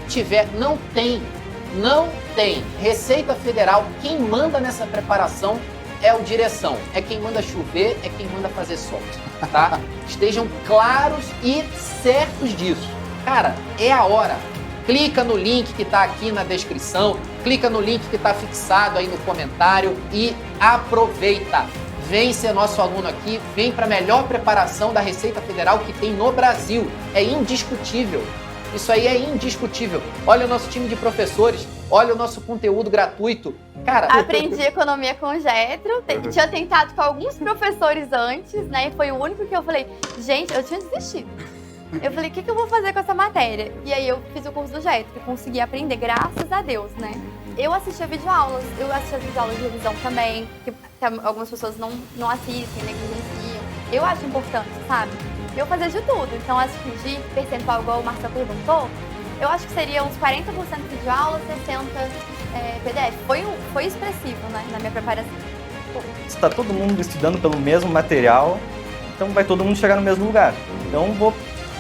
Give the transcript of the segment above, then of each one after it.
tiver, não tem. Receita Federal, quem manda nessa preparação é o direção. É quem manda chover, é quem manda fazer sol, tá? Estejam claros e certos disso. Cara, é a hora. Clica no link que tá aqui na descrição, clica no link que tá fixado aí no comentário e aproveita. Vem ser nosso aluno aqui, vem para a melhor preparação da Receita Federal que tem no Brasil. É indiscutível. Isso aí é indiscutível. Olha o nosso time de professores, olha o nosso conteúdo gratuito. Cara, aprendi economia com o Getro, tinha tentado com alguns professores antes, né? E foi o único que eu falei, gente, eu tinha desistido. Eu falei, o que eu vou fazer com essa matéria? E aí eu fiz o curso do Getro e consegui aprender, graças a Deus, né? Eu assistia videoaulas, eu assistia videoaulas de revisão também, que algumas pessoas não assistem, negligenciam. Eu acho importante, sabe? Eu fazia de tudo, então acho que de percentual, igual o Marcelo perguntou, eu acho que seria uns 40% videoaula, 60% PDF. Foi expressivo, né, na minha preparação. Está todo mundo estudando pelo mesmo material, então vai todo mundo chegar no mesmo lugar. Então vou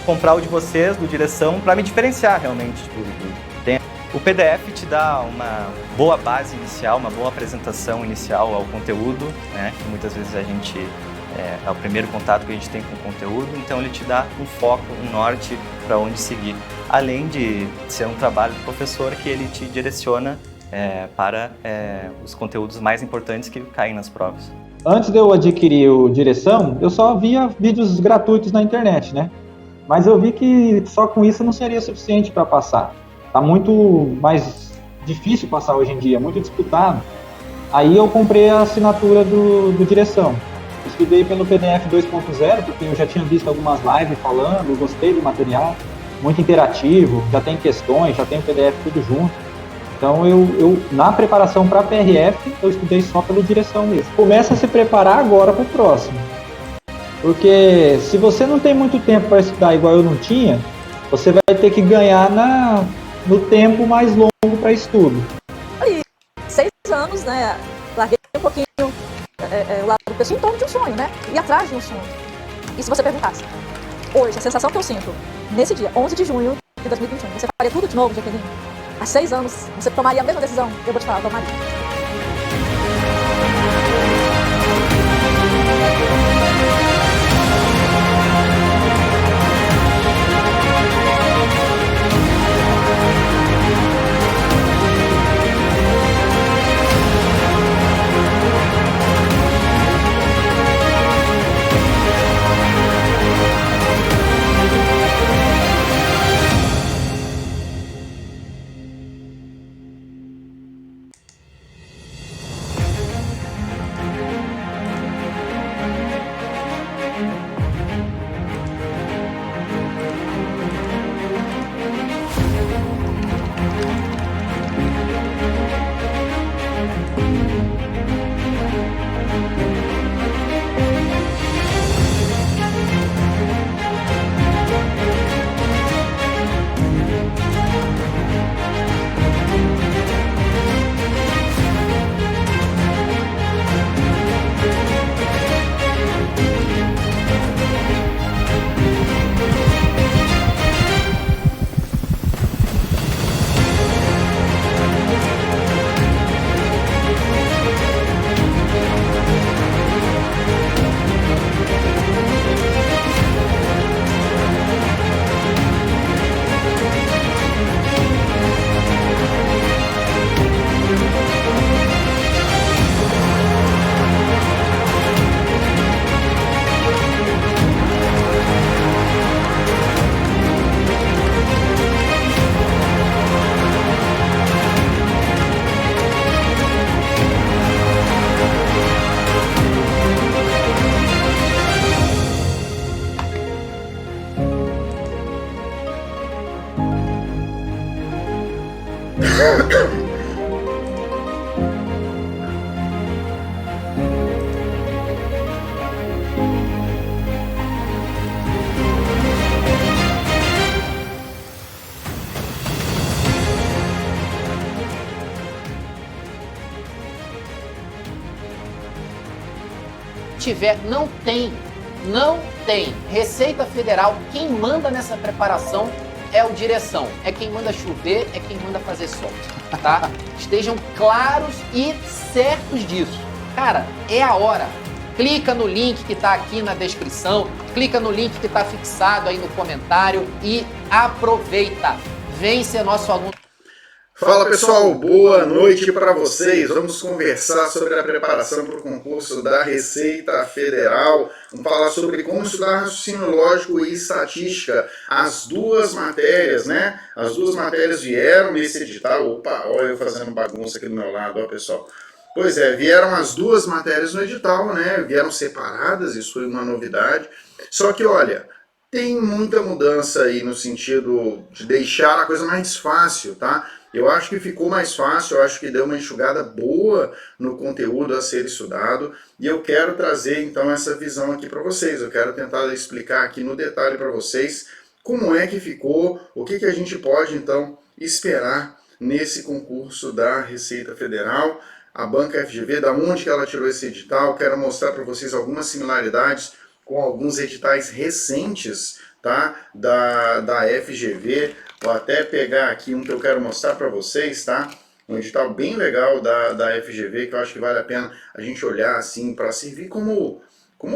comprar o de vocês, do direção, para me diferenciar realmente de tudo. O PDF te dá uma boa base inicial, uma boa apresentação inicial ao conteúdo, né? Que muitas vezes a gente é o primeiro contato que a gente tem com o conteúdo, então ele te dá um foco, um norte para onde seguir. Além de ser um trabalho do professor que ele te direciona para os conteúdos mais importantes que caem nas provas. Antes de eu adquirir o Direção, eu só via vídeos gratuitos na internet, né? Mas eu vi que só com isso não seria suficiente para passar. Tá muito mais difícil passar hoje em dia, muito disputado. Aí eu comprei a assinatura do Direção. Estudei pelo PDF 2.0, porque eu já tinha visto algumas lives falando, gostei do material, muito interativo, já tem questões, já tem o PDF tudo junto. Então eu na preparação para PRF, eu estudei só pelo Direção mesmo. Começa a se preparar agora para o próximo. Porque se você não tem muito tempo para estudar igual eu não tinha, você vai ter que ganhar no tempo mais longo para estudo. Ali, 6 anos, né? Larguei um pouquinho o lado do pessoal em torno de um sonho, né? E atrás de um sonho. E se você perguntasse, hoje, a sensação que eu sinto, nesse dia, 11 de junho de 2021, você faria tudo de novo, Jaqueline? Há 6 anos, você tomaria a mesma decisão? Eu vou te falar, eu tomaria. tiver, não tem. Receita Federal, quem manda nessa preparação é o direção. É quem manda chover, é quem manda fazer sol, tá? Estejam claros e certos disso. Cara, é a hora. Clica no link que tá aqui na descrição, clica no link que tá fixado aí no comentário e aproveita. Vem ser nosso aluno. Fala pessoal, boa noite para vocês. Vamos conversar sobre a preparação para o concurso da Receita Federal. Vamos falar sobre como estudar raciocínio lógico e estatística. As duas matérias, né? As duas matérias vieram nesse edital. Opa, olha eu fazendo bagunça aqui do meu lado, ó pessoal. Pois é, vieram as duas matérias no edital, né? Vieram separadas, isso foi uma novidade. Só que olha, tem muita mudança aí no sentido de deixar a coisa mais fácil, tá? Eu acho que ficou mais fácil, eu acho que deu uma enxugada boa no conteúdo a ser estudado e eu quero trazer então essa visão aqui para vocês. Eu quero tentar explicar aqui no detalhe para vocês como é que ficou, o que a gente pode então esperar nesse concurso da Receita Federal, a Banca FGV, da onde que ela tirou esse edital. Quero mostrar para vocês algumas similaridades com alguns editais recentes, tá? Da FGV. Vou até pegar aqui um que eu quero mostrar para vocês, tá? Um edital bem legal da FGV, que eu acho que vale a pena a gente olhar assim, para servir como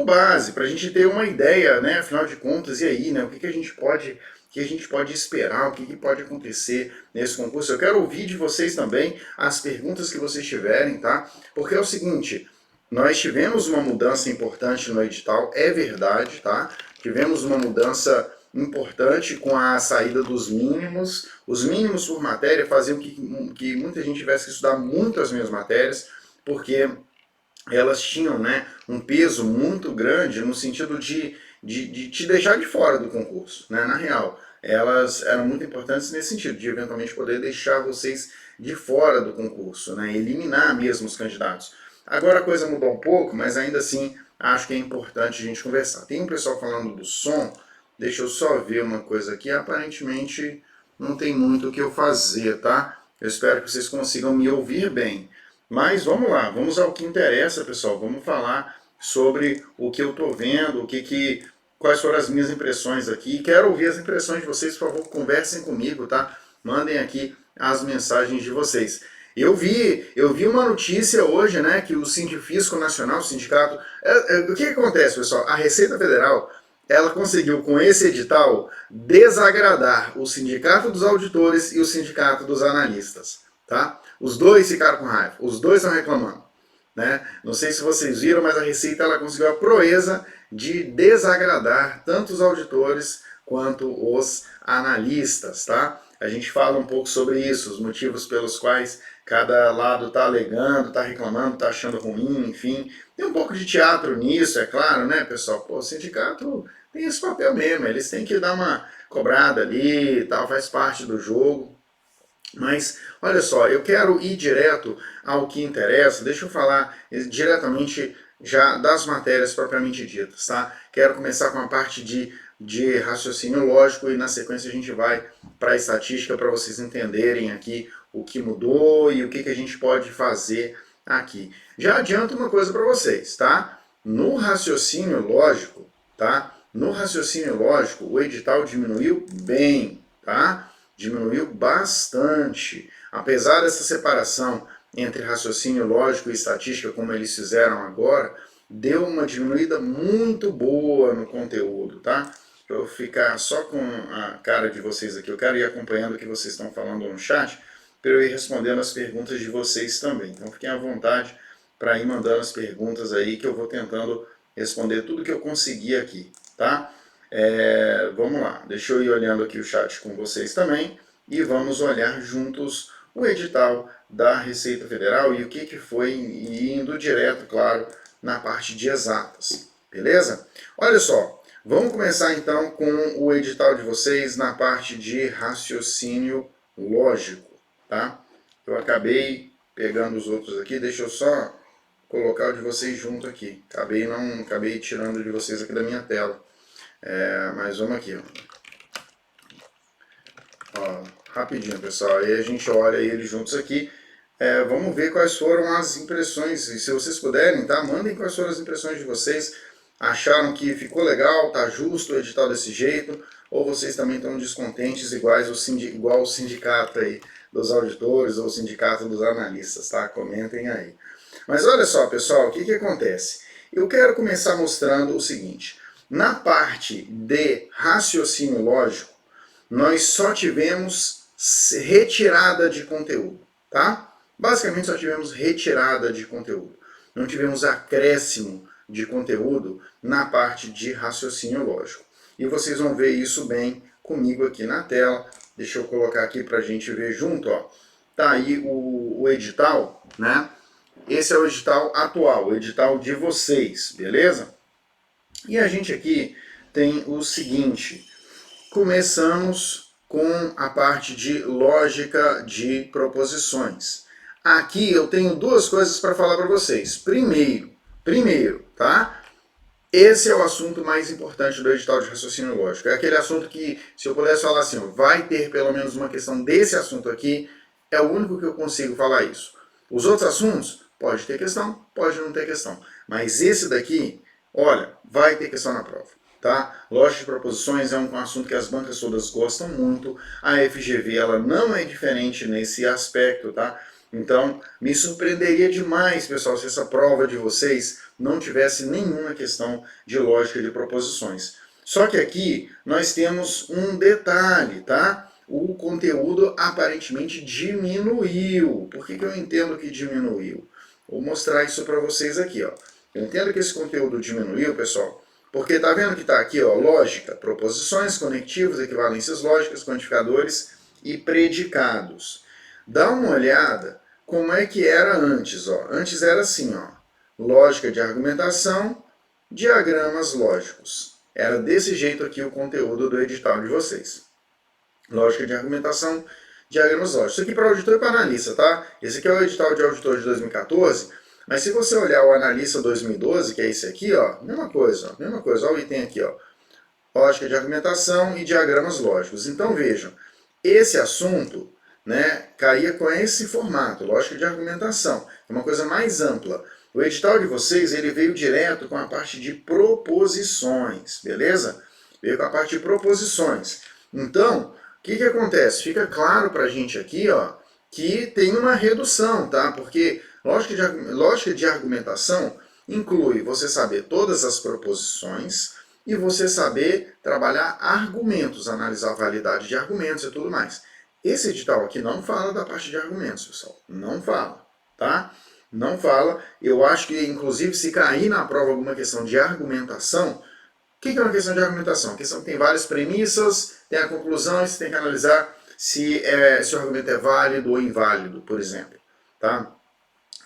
base, para a gente ter uma ideia, né? Afinal de contas, e aí, né? O que a gente pode esperar, o que pode acontecer nesse concurso. Eu quero ouvir de vocês também as perguntas que vocês tiverem, tá? Porque é o seguinte, nós tivemos uma mudança importante no edital, é verdade, tá? Tivemos uma mudança importante com a saída dos mínimos. Os mínimos por matéria faziam que muita gente tivesse que estudar muito as minhas matérias, porque elas tinham, né, um peso muito grande no sentido de te deixar de fora do concurso, né? Na real, elas eram muito importantes nesse sentido, de eventualmente poder deixar vocês de fora do concurso, né? Eliminar mesmo os candidatos. Agora a coisa mudou um pouco, mas ainda assim acho que é importante a gente conversar. Tem um pessoal falando do som. Deixa eu só ver uma coisa aqui, aparentemente não tem muito o que eu fazer, tá? Eu espero que vocês consigam me ouvir bem. Mas vamos lá, vamos ao que interessa, pessoal. Vamos falar sobre o que eu tô vendo, quais foram as minhas impressões aqui. Quero ouvir as impressões de vocês, por favor, conversem comigo, tá? Mandem aqui as mensagens de vocês. Eu vi uma notícia hoje, né, que o Sindifisco Nacional, o sindicato... o que acontece, pessoal? A Receita Federal, ela conseguiu, com esse edital, desagradar o Sindicato dos Auditores e o Sindicato dos Analistas, tá? Os dois ficaram com raiva, os dois estão reclamando, né? Não sei se vocês viram, mas a Receita ela conseguiu a proeza de desagradar tanto os auditores quanto os analistas, tá? A gente fala um pouco sobre isso, os motivos pelos quais cada lado está alegando, está reclamando, está achando ruim, enfim. Tem um pouco de teatro nisso, é claro, né, pessoal? Pô, o sindicato tem esse papel mesmo, eles têm que dar uma cobrada ali e tal, faz parte do jogo. Mas, olha só, eu quero ir direto ao que interessa. Deixa eu falar diretamente já das matérias propriamente ditas, tá? Quero começar com a parte de raciocínio lógico e na sequência a gente vai para a estatística para vocês entenderem aqui o que mudou e o que a gente pode fazer aqui. Já adianto uma coisa para vocês, tá? No raciocínio lógico, tá? No raciocínio lógico, o edital diminuiu bem, tá? Diminuiu bastante. Apesar dessa separação entre raciocínio lógico e estatística, como eles fizeram agora, deu uma diminuída muito boa no conteúdo, tá? Para eu ficar só com a cara de vocês aqui, eu quero ir acompanhando o que vocês estão falando no chat, para eu ir respondendo as perguntas de vocês também. Então fiquem à vontade para ir mandando as perguntas aí, que eu vou tentando responder tudo que eu conseguir aqui, tá? Vamos lá, deixa eu ir olhando aqui o chat com vocês também e vamos olhar juntos o edital da Receita Federal e o que foi indo direto, claro, na parte de exatas, beleza? Olha só, vamos começar então com o edital de vocês na parte de raciocínio lógico, tá? Eu acabei pegando os outros aqui, deixa eu só colocar o de vocês junto aqui. Acabei tirando de vocês aqui da minha tela. Mas vamos aqui, ó, rapidinho, pessoal. Aí a gente olha eles juntos aqui. Vamos ver quais foram as impressões. E se vocês puderem, tá? Mandem quais foram as impressões de vocês. Acharam que ficou legal, tá justo o edital desse jeito? ou vocês também estão descontentes igual o sindicato aí dos auditores ou o sindicato dos analistas, tá? Comentem aí. Mas olha só, pessoal, o que acontece? Eu quero começar mostrando o seguinte. Na parte de raciocínio lógico, nós só tivemos retirada de conteúdo, tá? Basicamente só tivemos retirada de conteúdo. Não tivemos acréscimo de conteúdo na parte de raciocínio lógico. E vocês vão ver isso bem comigo aqui na tela. Deixa eu colocar aqui para a gente ver junto, ó. Tá aí o edital, né? Esse é o edital atual, o edital de vocês, beleza? E a gente aqui tem o seguinte, começamos com a parte de lógica de proposições. Aqui eu tenho duas coisas para falar para vocês. Primeiro, tá? Esse é o assunto mais importante do edital de raciocínio lógico. É aquele assunto que, se eu pudesse falar assim, ó, vai ter pelo menos uma questão desse assunto aqui, é o único que eu consigo falar isso. Os outros assuntos, pode ter questão, pode não ter questão. Mas esse daqui, olha, vai ter questão na prova, tá? Lógica de proposições é um assunto que as bancas todas gostam muito. A FGV, ela não é diferente nesse aspecto, tá? Então, me surpreenderia demais, pessoal, se essa prova de vocês não tivesse nenhuma questão de lógica de proposições. Só que aqui nós temos um detalhe, tá? O conteúdo aparentemente diminuiu. Por que eu entendo que diminuiu? Vou mostrar isso para vocês aqui, ó. Eu entendo que esse conteúdo diminuiu, pessoal, porque tá vendo que tá aqui, ó, lógica, proposições, conectivos, equivalências lógicas, quantificadores e predicados. Dá uma olhada como é que era antes, ó. Antes era assim, ó, lógica de argumentação, diagramas lógicos. Era desse jeito aqui o conteúdo do edital de vocês. Lógica de argumentação, diagramas lógicos. Isso aqui para auditor e para analista, tá? Esse aqui é o edital de auditor de 2014, mas se você olhar o analista 2012, que é esse aqui, ó, mesma coisa, ó, o item aqui, ó. Lógica de argumentação e diagramas lógicos. Então vejam, esse assunto, né, caía com esse formato, lógica de argumentação. É uma coisa mais ampla. O edital de vocês, ele veio direto com a parte de proposições, beleza? Veio com a parte de proposições. Então, o que acontece? Fica claro pra gente aqui, ó, que tem uma redução, tá? Porque lógica de argumentação inclui você saber todas as proposições e você saber trabalhar argumentos, analisar a validade de argumentos e tudo mais. Esse edital aqui não fala da parte de argumentos, pessoal. Não fala, tá? Não fala. Eu acho que, inclusive, se cair na prova alguma questão de argumentação, o que é uma questão de argumentação? A questão que tem várias premissas, tem a conclusão e você tem que analisar se o argumento é válido ou inválido, por exemplo, tá?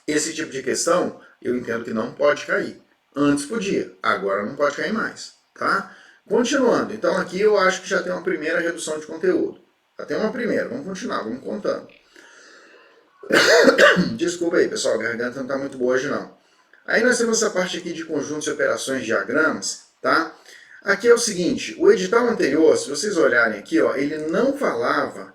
Esse tipo de questão, eu entendo que não pode cair. Antes podia, agora não pode cair mais, tá? Continuando, então aqui eu acho que já tem uma primeira redução de conteúdo. Já tem uma primeira, vamos continuar, vamos contando. Desculpa aí, pessoal, a garganta não está muito boa hoje não. Aí nós temos essa parte aqui de conjuntos e operações, diagramas, tá? Aqui é o seguinte, o edital anterior, se vocês olharem aqui, ó, ele não falava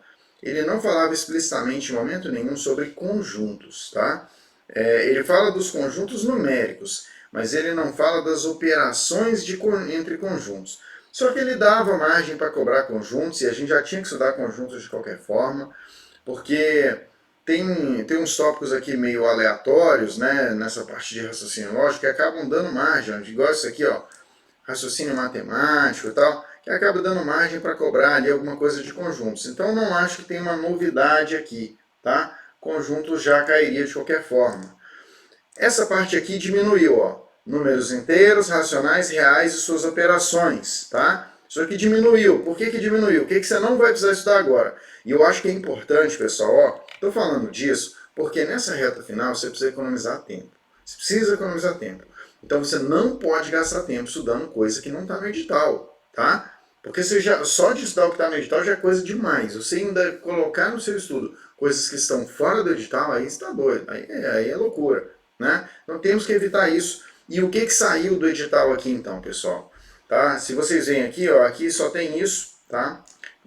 explicitamente em momento nenhum sobre conjuntos, tá? Ele fala dos conjuntos numéricos, mas ele não fala das operações entre conjuntos. Só que ele dava margem para cobrar conjuntos, e a gente já tinha que estudar conjuntos de qualquer forma, porque tem uns tópicos aqui meio aleatórios, né, nessa parte de raciocínio lógico, que acabam dando margem, igual isso aqui, ó, raciocínio matemático e tal, que acaba dando margem para cobrar ali alguma coisa de conjuntos. Então não acho que tem uma novidade aqui, tá? Conjuntos já cairia de qualquer forma. Essa parte aqui diminuiu, ó, números inteiros, racionais, reais e suas operações, tá? Isso aqui diminuiu. Por que diminuiu? O que você não vai precisar estudar agora? E eu acho que é importante, pessoal, ó, tô falando disso porque nessa reta final você precisa economizar tempo. Você precisa economizar tempo. Então você não pode gastar tempo estudando coisa que não está no edital, tá? Porque você só de estudar o que está no edital já é coisa demais. Você ainda colocar no seu estudo coisas que estão fora do edital, aí está doido. Aí é loucura, né? Então temos que evitar isso. E o que saiu do edital aqui então, pessoal? Tá? Se vocês veem aqui, ó, aqui só tem isso, tá?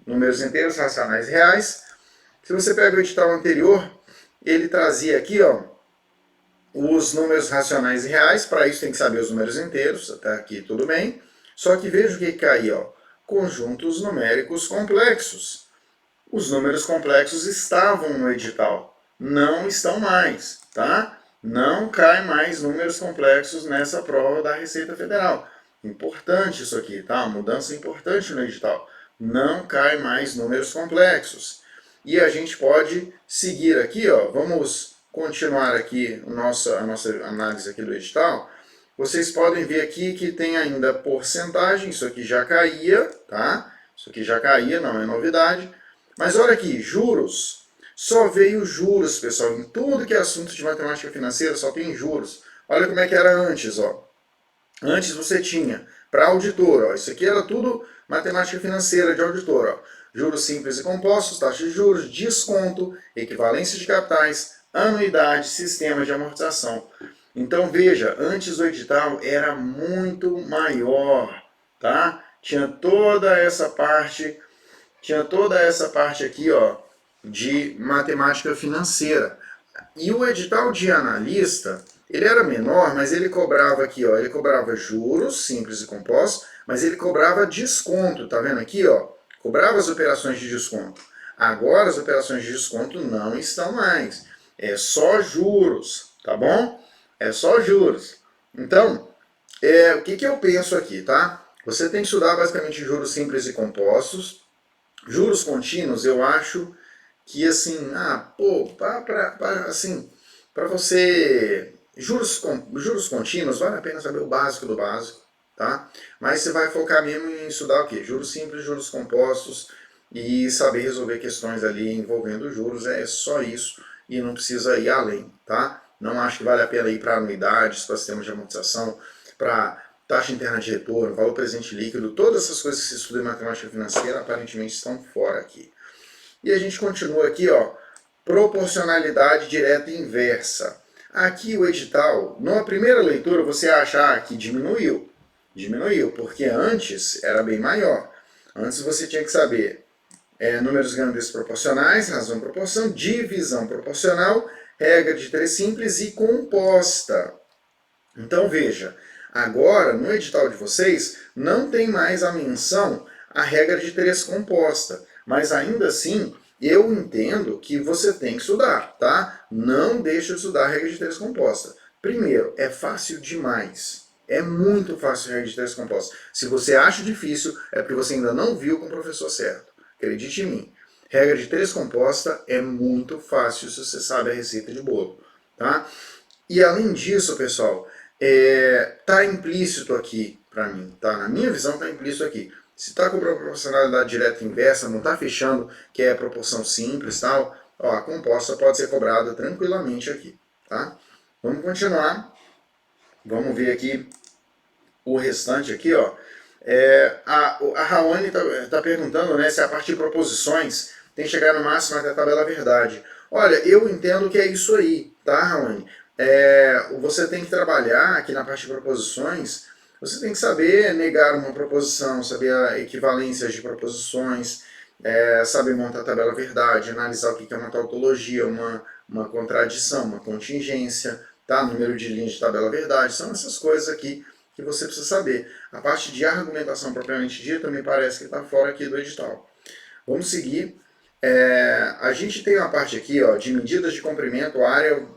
Números inteiros, racionais e reais. Se você pega o edital anterior, ele trazia aqui, ó, os números racionais e reais. Para isso tem que saber os números inteiros, até aqui tudo bem. Só que veja o que cai, ó. conjuntos numéricos complexos. Os números complexos estavam no edital, não estão mais, tá? Não cai mais números complexos nessa prova da Receita Federal. Importante isso aqui, tá? Mudança importante no edital. Não cai mais números complexos. E a gente pode seguir aqui, ó. Vamos continuar aqui a nossa análise aqui do edital. Vocês podem ver aqui que tem ainda porcentagem, isso aqui já caía, tá? Isso aqui já caía, não é novidade. Mas olha aqui, juros. Só veio juros, pessoal. Em tudo que é assunto de matemática financeira só tem juros. Olha como é que era antes, ó. Antes você tinha, para auditor, ó, isso aqui era tudo matemática financeira de auditor, ó. Juros simples e compostos, taxa de juros, desconto, equivalência de capitais, anuidade, sistema de amortização. Então veja, antes o edital era muito maior, tá? Tinha toda essa parte aqui, ó, de matemática financeira. E o edital de analista, ele era menor, mas ele cobrava aqui, ó, ele cobrava juros simples e compostos, mas ele cobrava desconto, tá vendo aqui, ó? Cobrava as operações de desconto. Agora as operações de desconto não estão mais. É só juros, tá bom? É só juros. Então, o que eu penso aqui, tá? Você tem que estudar basicamente juros simples e compostos. Juros contínuos, eu acho que assim, para você... Juros contínuos, vale a pena saber o básico do básico, tá? Mas você vai focar mesmo em estudar o quê? Juros simples, juros compostos e saber resolver questões ali envolvendo juros, é só isso e não precisa ir além, tá? Não acho que vale a pena ir para anuidades, para sistemas de amortização, para taxa interna de retorno, valor presente líquido, todas essas coisas que se estuda em matemática financeira aparentemente estão fora aqui. E a gente continua aqui, ó, proporcionalidade direta e inversa. Aqui o edital, na primeira leitura você acha que diminuiu. Diminuiu, porque antes era bem maior. Antes você tinha que saber números grandes proporcionais, razão proporção, divisão proporcional, regra de 3 simples e composta. Então veja, agora no edital de vocês não tem mais a menção à regra de 3 composta, mas ainda assim eu entendo que você tem que estudar, tá? Não deixa de estudar a regra de 3 composta. Primeiro, é fácil demais. É muito fácil a regra de 3 composta. Se você acha difícil, é porque você ainda não viu com o professor certo. Acredite em mim. Regra de 3 composta é muito fácil se você sabe a receita de bolo, tá? E além disso, pessoal, tá implícito aqui para mim, tá? Na minha visão tá implícito aqui. Se está com proporcionalidade direta e inversa, não está fechando que é proporção simples e tal, ó, a composta pode ser cobrada tranquilamente aqui, tá? Vamos continuar. Vamos ver aqui o restante aqui, ó. A Raoni tá perguntando, né, se a partir de proposições tem que chegar no máximo até a tabela verdade. Olha, eu entendo que é isso aí, tá, Raoni? Você tem que trabalhar aqui na parte de proposições. Você tem que saber negar uma proposição, saber a equivalência de proposições, saber montar a tabela verdade, analisar o que é uma tautologia, uma contradição, uma contingência, tá? Número de linhas de tabela verdade, são essas coisas aqui que você precisa saber. A parte de argumentação propriamente dita me parece que está fora aqui do edital. Vamos seguir. A gente tem uma parte aqui, ó, de medidas de comprimento, área,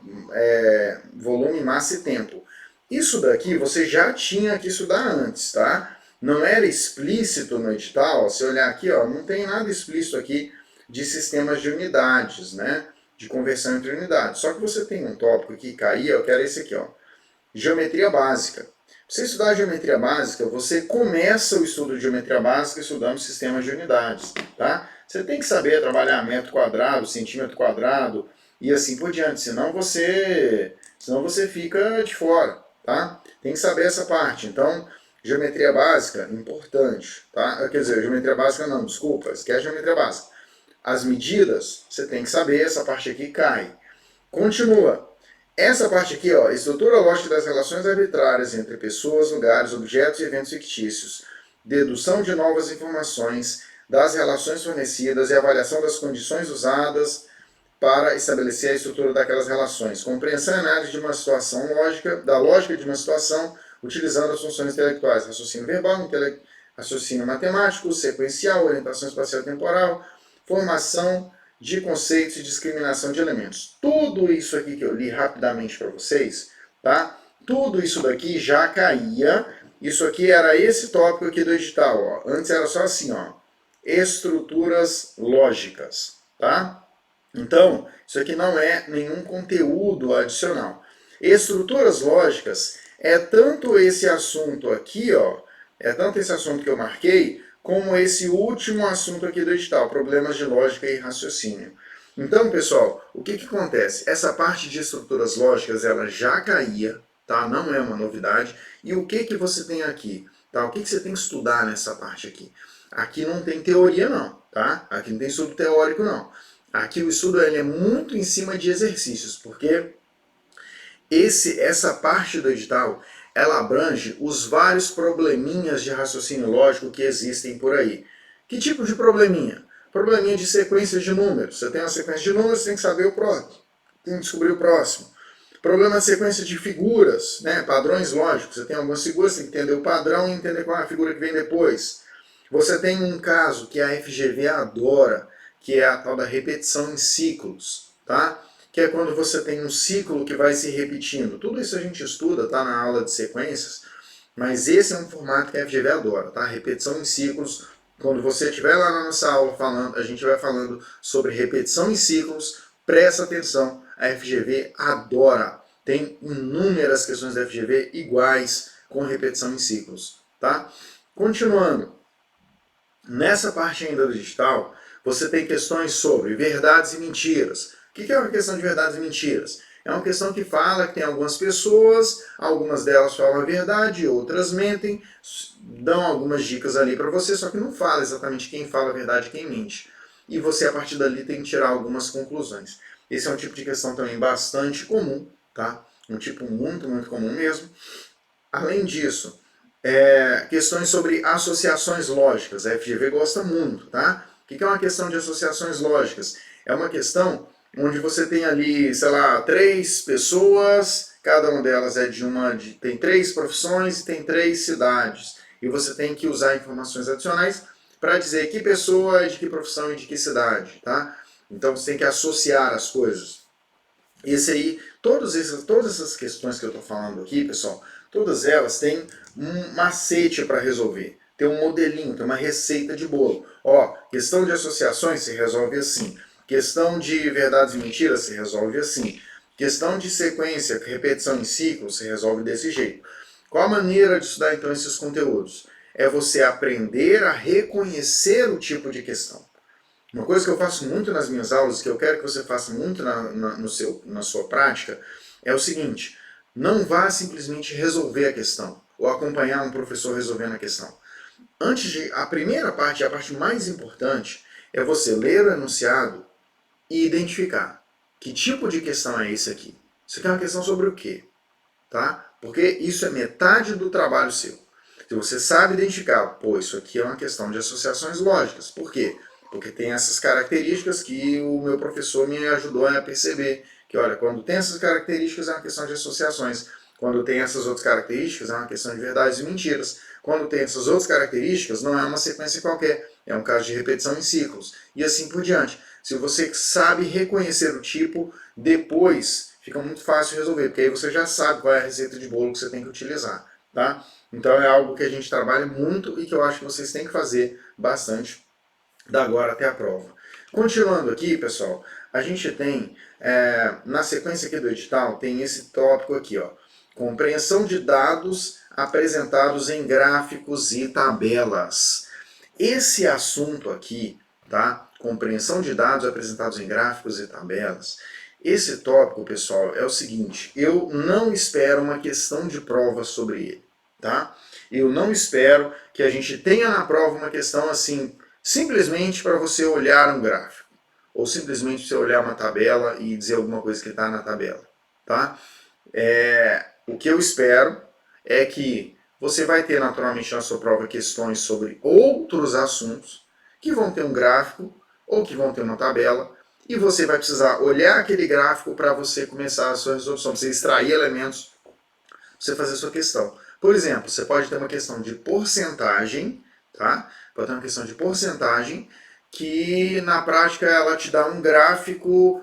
volume, massa e tempo. Isso daqui você já tinha que estudar antes, tá? Não era explícito no edital. Se olhar aqui, ó, não tem nada explícito aqui de sistemas de unidades, né? De conversão entre unidades. Só que você tem um tópico que caía, eu quero esse aqui, ó. Geometria básica. Para você estudar geometria básica, você começa o estudo de geometria básica estudando sistemas de unidades, tá? Você tem que saber trabalhar metro quadrado, centímetro quadrado e assim por diante, senão você fica de fora. Tá? Tem que saber essa parte. Então, geometria básica, importante. Tá? Quer dizer, geometria básica não, desculpa, esquece geometria básica. As medidas, você tem que saber, essa parte aqui cai. Continua. Essa parte aqui, ó, estrutura lógica das relações arbitrárias entre pessoas, lugares, objetos e eventos fictícios. Dedução de novas informações das relações fornecidas e avaliação das condições usadas para estabelecer a estrutura daquelas relações. Compreensão e análise de uma situação lógica, da lógica de uma situação, utilizando as funções intelectuais, raciocínio verbal, raciocínio matemático, sequencial, orientação espacial e temporal, formação de conceitos e discriminação de elementos. Tudo isso aqui que eu li rapidamente para vocês, tá? Tudo isso daqui já caía. Isso aqui era esse tópico aqui do edital, ó. Antes era só assim, ó, estruturas lógicas, tá? Então, isso aqui não é nenhum conteúdo adicional. Estruturas lógicas é tanto esse assunto aqui, ó, é tanto esse assunto que eu marquei, como esse último assunto aqui do edital, problemas de lógica e raciocínio. Então, pessoal, o que acontece? Essa parte de estruturas lógicas, ela já caía, tá? Não é uma novidade. E o que você tem aqui? Tá? O que você tem que estudar nessa parte aqui? Aqui não tem teoria não, tá? Aqui não tem estudo teórico não. Aqui o estudo ele é muito em cima de exercícios, porque essa parte do edital, ela abrange os vários probleminhas de raciocínio lógico que existem por aí. Que tipo de probleminha? Probleminha de sequência de números. Você tem uma sequência de números, você tem que saber o próximo. Tem que descobrir o próximo. Problema de sequência de figuras, né? Padrões lógicos. Você tem algumas figuras, você tem que entender o padrão e entender qual é a figura que vem depois. Você tem um caso que a FGV adora, que é a tal da repetição em ciclos, tá? Que é quando você tem um ciclo que vai se repetindo. Tudo isso a gente estuda, tá na aula de sequências, mas esse é um formato que a FGV adora, tá? Repetição em ciclos. Quando você estiver lá na nossa aula falando, a gente vai falando sobre repetição em ciclos, presta atenção, a FGV adora. Tem inúmeras questões da FGV iguais com repetição em ciclos, tá? Continuando, nessa parte ainda do digital, você tem questões sobre verdades e mentiras. O que é uma questão de verdades e mentiras? É uma questão que fala que tem algumas pessoas, algumas delas falam a verdade, outras mentem, dão algumas dicas ali para você, só que não fala exatamente quem fala a verdade e quem mente. E você, a partir dali, tem que tirar algumas conclusões. Esse é um tipo de questão também bastante comum, tá? Um tipo muito, muito comum mesmo. Além disso, questões sobre associações lógicas. A FGV gosta muito, tá? O que é uma questão de associações lógicas? É uma questão onde você tem ali, sei lá, 3 pessoas, cada uma delas tem 3 profissões e tem 3 cidades. E você tem que usar informações adicionais para dizer que pessoa é de que profissão e de que cidade, tá? Então você tem que associar as coisas. Esse aí, todas essas questões que eu estou falando aqui, pessoal, todas elas têm um macete para resolver. Tem um modelinho, tem uma receita de bolo. Ó, questão de associações se resolve assim. Questão de verdades e mentiras se resolve assim. Questão de sequência, repetição em ciclo, se resolve desse jeito. Qual a maneira de estudar então esses conteúdos? É você aprender a reconhecer o tipo de questão. Uma coisa que eu faço muito nas minhas aulas, que eu quero que você faça muito na sua prática, é o seguinte: não vá simplesmente resolver a questão, ou acompanhar um professor resolvendo a questão. A primeira parte, a parte mais importante, é você ler o enunciado e identificar que tipo de questão é esse aqui. Isso aqui é uma questão sobre o quê? Tá? Porque isso é metade do trabalho seu. Se você sabe identificar, pô, isso aqui é uma questão de associações lógicas. Por quê? Porque tem essas características que o meu professor me ajudou a perceber. Que, olha, quando tem essas características é uma questão de associações. Quando tem essas outras características é uma questão de verdades e mentiras. Quando tem essas outras características não é uma sequência qualquer. É um caso de repetição em ciclos. E assim por diante. Se você sabe reconhecer o tipo, depois fica muito fácil resolver. Porque aí você já sabe qual é a receita de bolo que você tem que utilizar. Tá? Então é algo que a gente trabalha muito e que eu acho que vocês têm que fazer bastante da agora até a prova. Continuando aqui, pessoal, a gente tem, na sequência aqui do edital, tem esse tópico aqui, ó, compreensão de dados apresentados em gráficos e tabelas. Esse assunto aqui, tá? Compreensão de dados apresentados em gráficos e tabelas. Esse tópico, pessoal, é o seguinte: eu não espero uma questão de prova sobre ele, tá? Eu não espero que a gente tenha na prova uma questão assim, simplesmente para você olhar um gráfico, ou simplesmente você olhar uma tabela e dizer alguma coisa que está na tabela, tá? O que eu espero é que você vai ter naturalmente na sua prova questões sobre outros assuntos que vão ter um gráfico ou que vão ter uma tabela, e você vai precisar olhar aquele gráfico para você começar a sua resolução, para você extrair elementos, para você fazer a sua questão. Por exemplo, você pode ter uma questão de porcentagem, tá? Pode ter uma questão de porcentagem, que na prática ela te dá um gráfico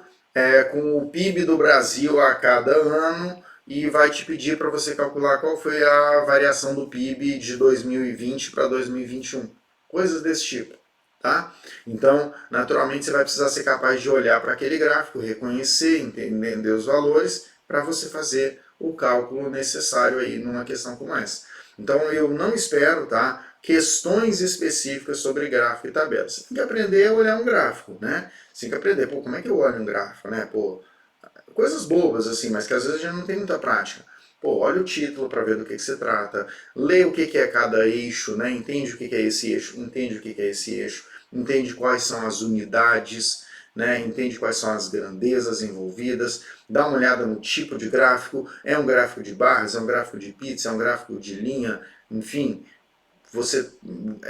com o PIB do Brasil a cada ano e vai te pedir para você calcular qual foi a variação do PIB de 2020 para 2021. Coisas desse tipo, tá? Então, naturalmente, você vai precisar ser capaz de olhar para aquele gráfico, reconhecer, entender os valores, para você fazer o cálculo necessário aí numa questão como essa. Então, eu não espero, tá, questões específicas sobre gráfico e tabela. Você tem que aprender a olhar um gráfico, né? Você tem que aprender, pô, como é que eu olho um gráfico, né? Pô, coisas bobas, assim, mas que às vezes a gente não tem muita prática. Pô, olha o título para ver do que se trata, lê o que é cada eixo, né? Entende o que é esse eixo, entende o que é esse eixo, entende quais são as unidades, né? Entende quais são as grandezas envolvidas, dá uma olhada no tipo de gráfico, é um gráfico de barras, é um gráfico de pizza, é um gráfico de linha, enfim,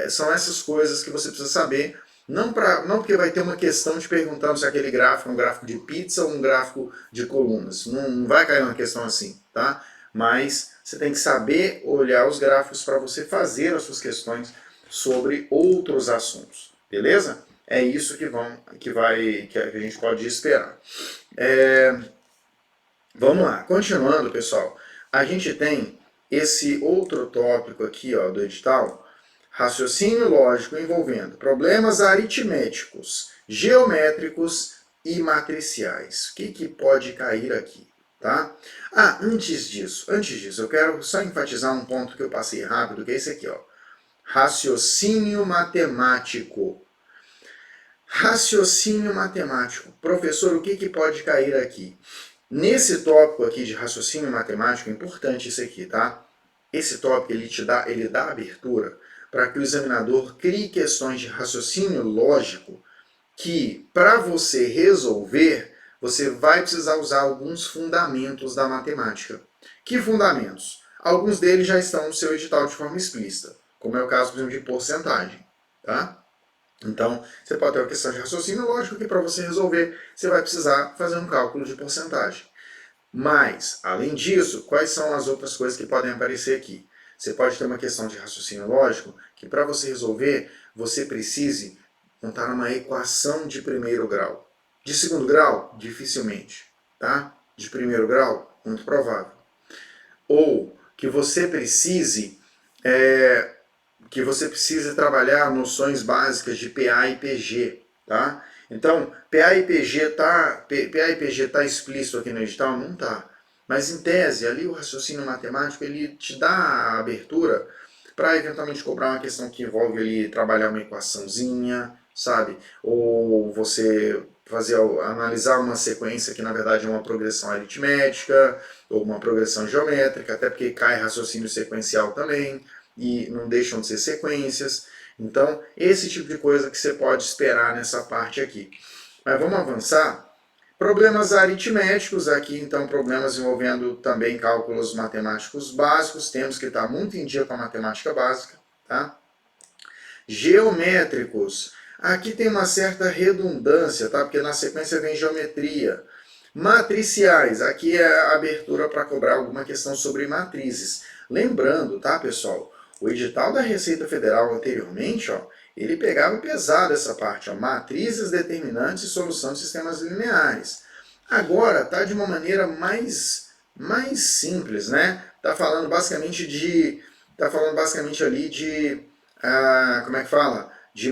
são essas coisas que você precisa saber. Não porque vai ter uma questão te perguntando se aquele gráfico é um gráfico de pizza ou um gráfico de colunas. Não vai cair uma questão assim, tá? Mas você tem que saber olhar os gráficos para você fazer as suas questões sobre outros assuntos, beleza? É isso que a gente pode esperar. Vamos lá, continuando, pessoal. A gente tem esse outro tópico aqui, ó, do edital, raciocínio lógico envolvendo problemas aritméticos, geométricos e matriciais. O que pode cair aqui, tá? Antes disso, eu quero só enfatizar um ponto que eu passei rápido, que é esse aqui, ó. Raciocínio matemático. Raciocínio matemático. Professor, o que pode cair aqui? Nesse tópico aqui de raciocínio matemático, é importante isso aqui, tá? Esse tópico ele dá abertura para que o examinador crie questões de raciocínio lógico que, para você resolver, você vai precisar usar alguns fundamentos da matemática. Que fundamentos? Alguns deles já estão no seu edital de forma explícita, como é o caso, por exemplo, de porcentagem, tá? Então, você pode ter uma questão de raciocínio lógico que para você resolver, você vai precisar fazer um cálculo de porcentagem. Mas, além disso, quais são as outras coisas que podem aparecer aqui? Você pode ter uma questão de raciocínio lógico que para você resolver, você precise montar uma equação de primeiro grau. De segundo grau, dificilmente, tá? De primeiro grau, muito provável. Ou que você precise trabalhar noções básicas de PA e PG, tá? Então, PA e PG tá explícito aqui no edital? Não tá. Mas em tese, ali o raciocínio matemático, ele te dá a abertura para eventualmente cobrar uma questão que envolve ali trabalhar uma equaçãozinha, sabe? Ou você analisar uma sequência que na verdade é uma progressão aritmética, ou uma progressão geométrica, até porque cai raciocínio sequencial também, e não deixam de ser sequências. Então, esse tipo de coisa que você pode esperar nessa parte aqui. Mas vamos avançar. Problemas aritméticos aqui, então, problemas envolvendo também cálculos matemáticos básicos. Temos que estar muito em dia com a matemática básica, tá? Geométricos. Aqui tem uma certa redundância, tá? Porque na sequência vem geometria. Matriciais. Aqui é a abertura para cobrar alguma questão sobre matrizes. Lembrando, tá, pessoal? O edital da Receita Federal anteriormente, ó, ele pegava pesado essa parte, ó, matrizes, determinantes e solução de sistemas lineares. Agora está de uma maneira mais simples, né? Tá falando basicamente ali de como é que fala? De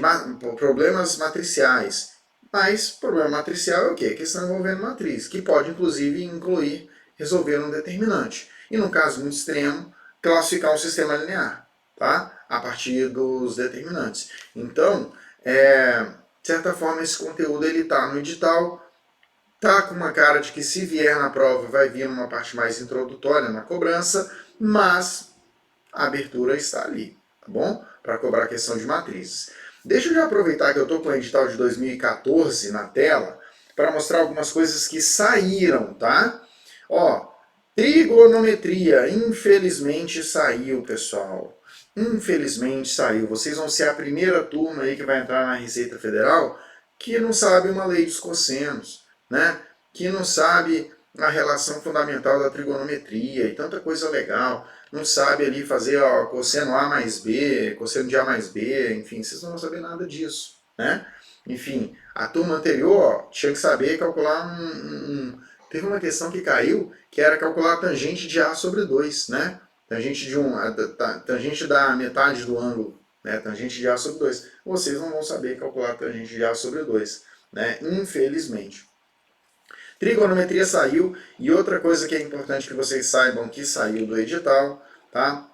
problemas matriciais. Mas problema matricial é o quê? Questão envolvendo matriz, que pode inclusive incluir resolver um determinante. E num caso muito extremo, classificar um sistema linear, tá? A partir dos determinantes. Então, de certa forma, esse conteúdo está no edital, tá com uma cara de que se vier na prova vai vir numa parte mais introdutória na cobrança, mas a abertura está ali, tá bom? Para cobrar a questão de matrizes. Deixa eu já aproveitar que eu estou com o edital de 2014 na tela para mostrar algumas coisas que saíram, tá? Ó, trigonometria, infelizmente saiu, pessoal. Infelizmente saiu. Vocês vão ser a primeira turma aí que vai entrar na Receita Federal que não sabe uma lei dos cossenos, né? Que não sabe a relação fundamental da trigonometria e tanta coisa legal, não sabe ali fazer ó, cosseno A mais B, cosseno de A mais B, enfim, vocês não vão saber nada disso, né? Enfim, a turma anterior ó, tinha que saber calcular Teve uma questão que caiu, que era calcular a tangente de A sobre 2, né? Tangente tangente da metade do ângulo, né? Tangente de A sobre 2. Vocês não vão saber calcular a tangente de A sobre 2, né? Infelizmente. Trigonometria saiu, e outra coisa que é importante que vocês saibam que saiu do edital, tá?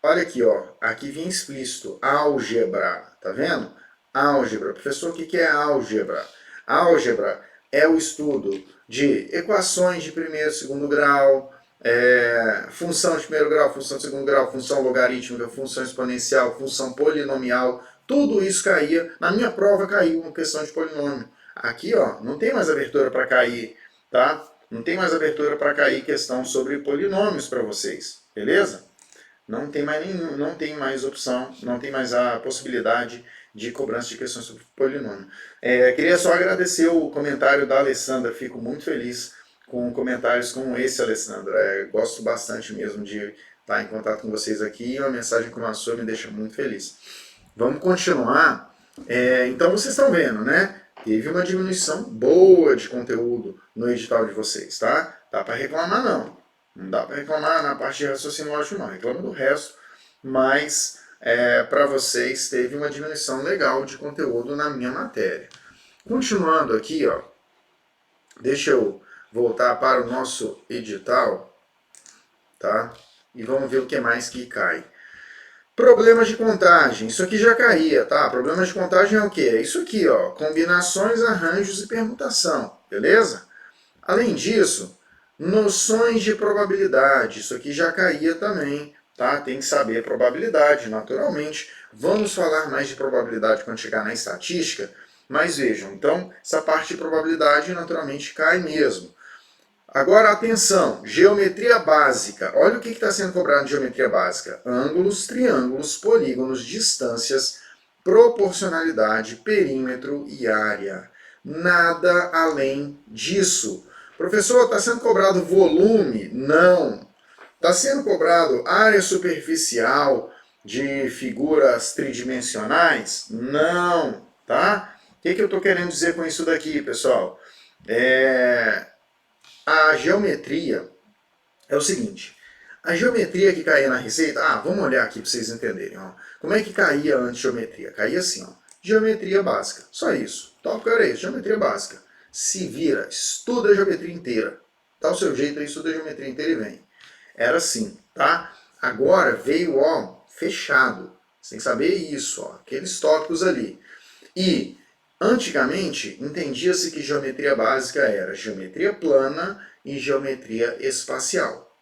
Olha aqui, ó, aqui vem explícito, álgebra, tá vendo? Álgebra. Professor, o que é álgebra? Álgebra é o estudo de equações de primeiro e segundo grau, função de primeiro grau, função de segundo grau, função logarítmica, função exponencial, função polinomial, tudo isso caía, na minha prova caiu uma questão de polinômio. Aqui, ó, não tem mais abertura para cair, tá? Não tem mais abertura para cair questão sobre polinômios para vocês, beleza? Não tem mais nenhum, não tem mais opção, não tem mais a possibilidade de cobrança de questões sobre polinômio. Queria só agradecer o comentário da Alessandra, fico muito feliz com comentários como esse, Alessandra. Gosto bastante mesmo de estar em contato com vocês aqui, e uma mensagem como a sua me deixa muito feliz. Vamos continuar. Então vocês estão vendo, né? Teve uma diminuição boa de conteúdo no edital de vocês, tá? Dá para reclamar não. Não dá para reclamar na parte de raciocínio lógico não. Reclama do resto, mas para vocês teve uma diminuição legal de conteúdo na minha matéria. Continuando aqui, ó. Deixa eu voltar para o nosso edital, tá? E vamos ver o que mais que cai. Problemas de contagem, isso aqui já caía, tá? Problemas de contagem é o quê? É isso aqui, ó, combinações, arranjos e permutação, beleza? Além disso, noções de probabilidade, isso aqui já caía também, tá? Tem que saber probabilidade, naturalmente. Vamos falar mais de probabilidade quando chegar na estatística, mas vejam, então, essa parte de probabilidade naturalmente cai mesmo. Agora, atenção, geometria básica. Olha o que está sendo cobrado de geometria básica. Ângulos, triângulos, polígonos, distâncias, proporcionalidade, perímetro e área. Nada além disso. Professor, está sendo cobrado volume? Não. Está sendo cobrado área superficial de figuras tridimensionais? Não. Tá? O que eu estou querendo dizer com isso daqui, pessoal? A geometria é o seguinte, a geometria que caía na receita, vamos olhar aqui para vocês entenderem, ó. Como é que caía antes geometria? Caía assim, ó, geometria básica, só isso, o tópico era isso, geometria básica. Se vira, estuda a geometria inteira, dá o seu jeito aí, estuda a geometria inteira e vem. Era assim, tá? Agora veio, ó, fechado, você tem que saber isso, ó, aqueles tópicos ali. E antigamente, entendia-se que geometria básica era geometria plana e geometria espacial.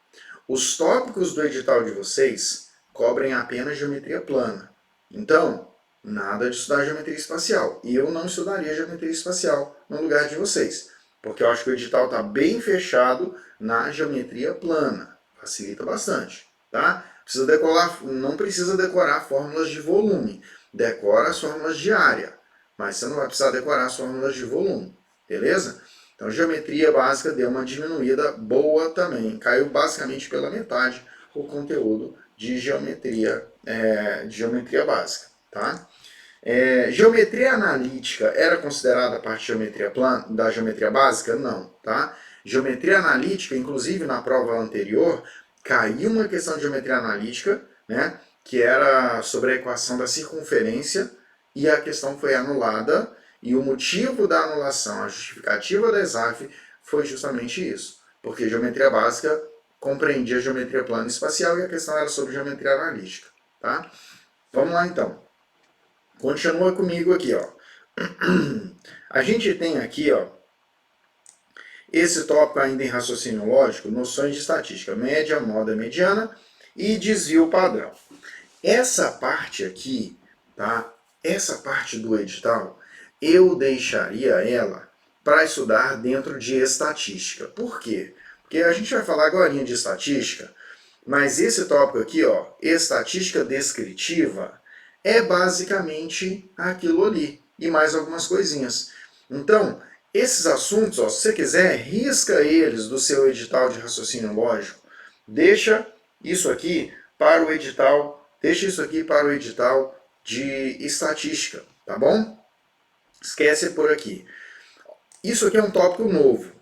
Os tópicos do edital de vocês cobrem apenas geometria plana. Então, nada de estudar geometria espacial. E eu não estudaria geometria espacial no lugar de vocês, porque eu acho que o edital está bem fechado na geometria plana. Facilita bastante, tá? Não precisa decorar fórmulas de volume. Decora as fórmulas de área. Mas você não vai precisar decorar as fórmulas de volume, beleza? Então, geometria básica deu uma diminuída boa também. Caiu basicamente pela metade o conteúdo de geometria básica, tá? Geometria analítica era considerada parte da geometria básica? Não, tá? Geometria analítica, inclusive na prova anterior, caiu uma questão de geometria analítica, né? Que era sobre a equação da circunferência, e a questão foi anulada, e o motivo da anulação, a justificativa da ESAF, foi justamente isso. Porque geometria básica compreendia geometria plana e espacial, e a questão era sobre geometria analítica. Tá? Vamos lá então. Continua comigo aqui, ó. A gente tem aqui, ó, esse tópico ainda em raciocínio lógico, noções de estatística, média, moda, mediana e desvio padrão. Essa parte aqui, tá? Essa parte do edital, eu deixaria ela para estudar dentro de estatística. Por quê? Porque a gente vai falar agora de estatística, mas esse tópico aqui, ó, estatística descritiva, é basicamente aquilo ali, e mais algumas coisinhas. Então, Esses assuntos, ó, se você quiser, risca eles do seu edital de raciocínio lógico. Deixa isso aqui para o edital, de estatística, tá bom? Esquece por aqui. Isso aqui é um tópico novo.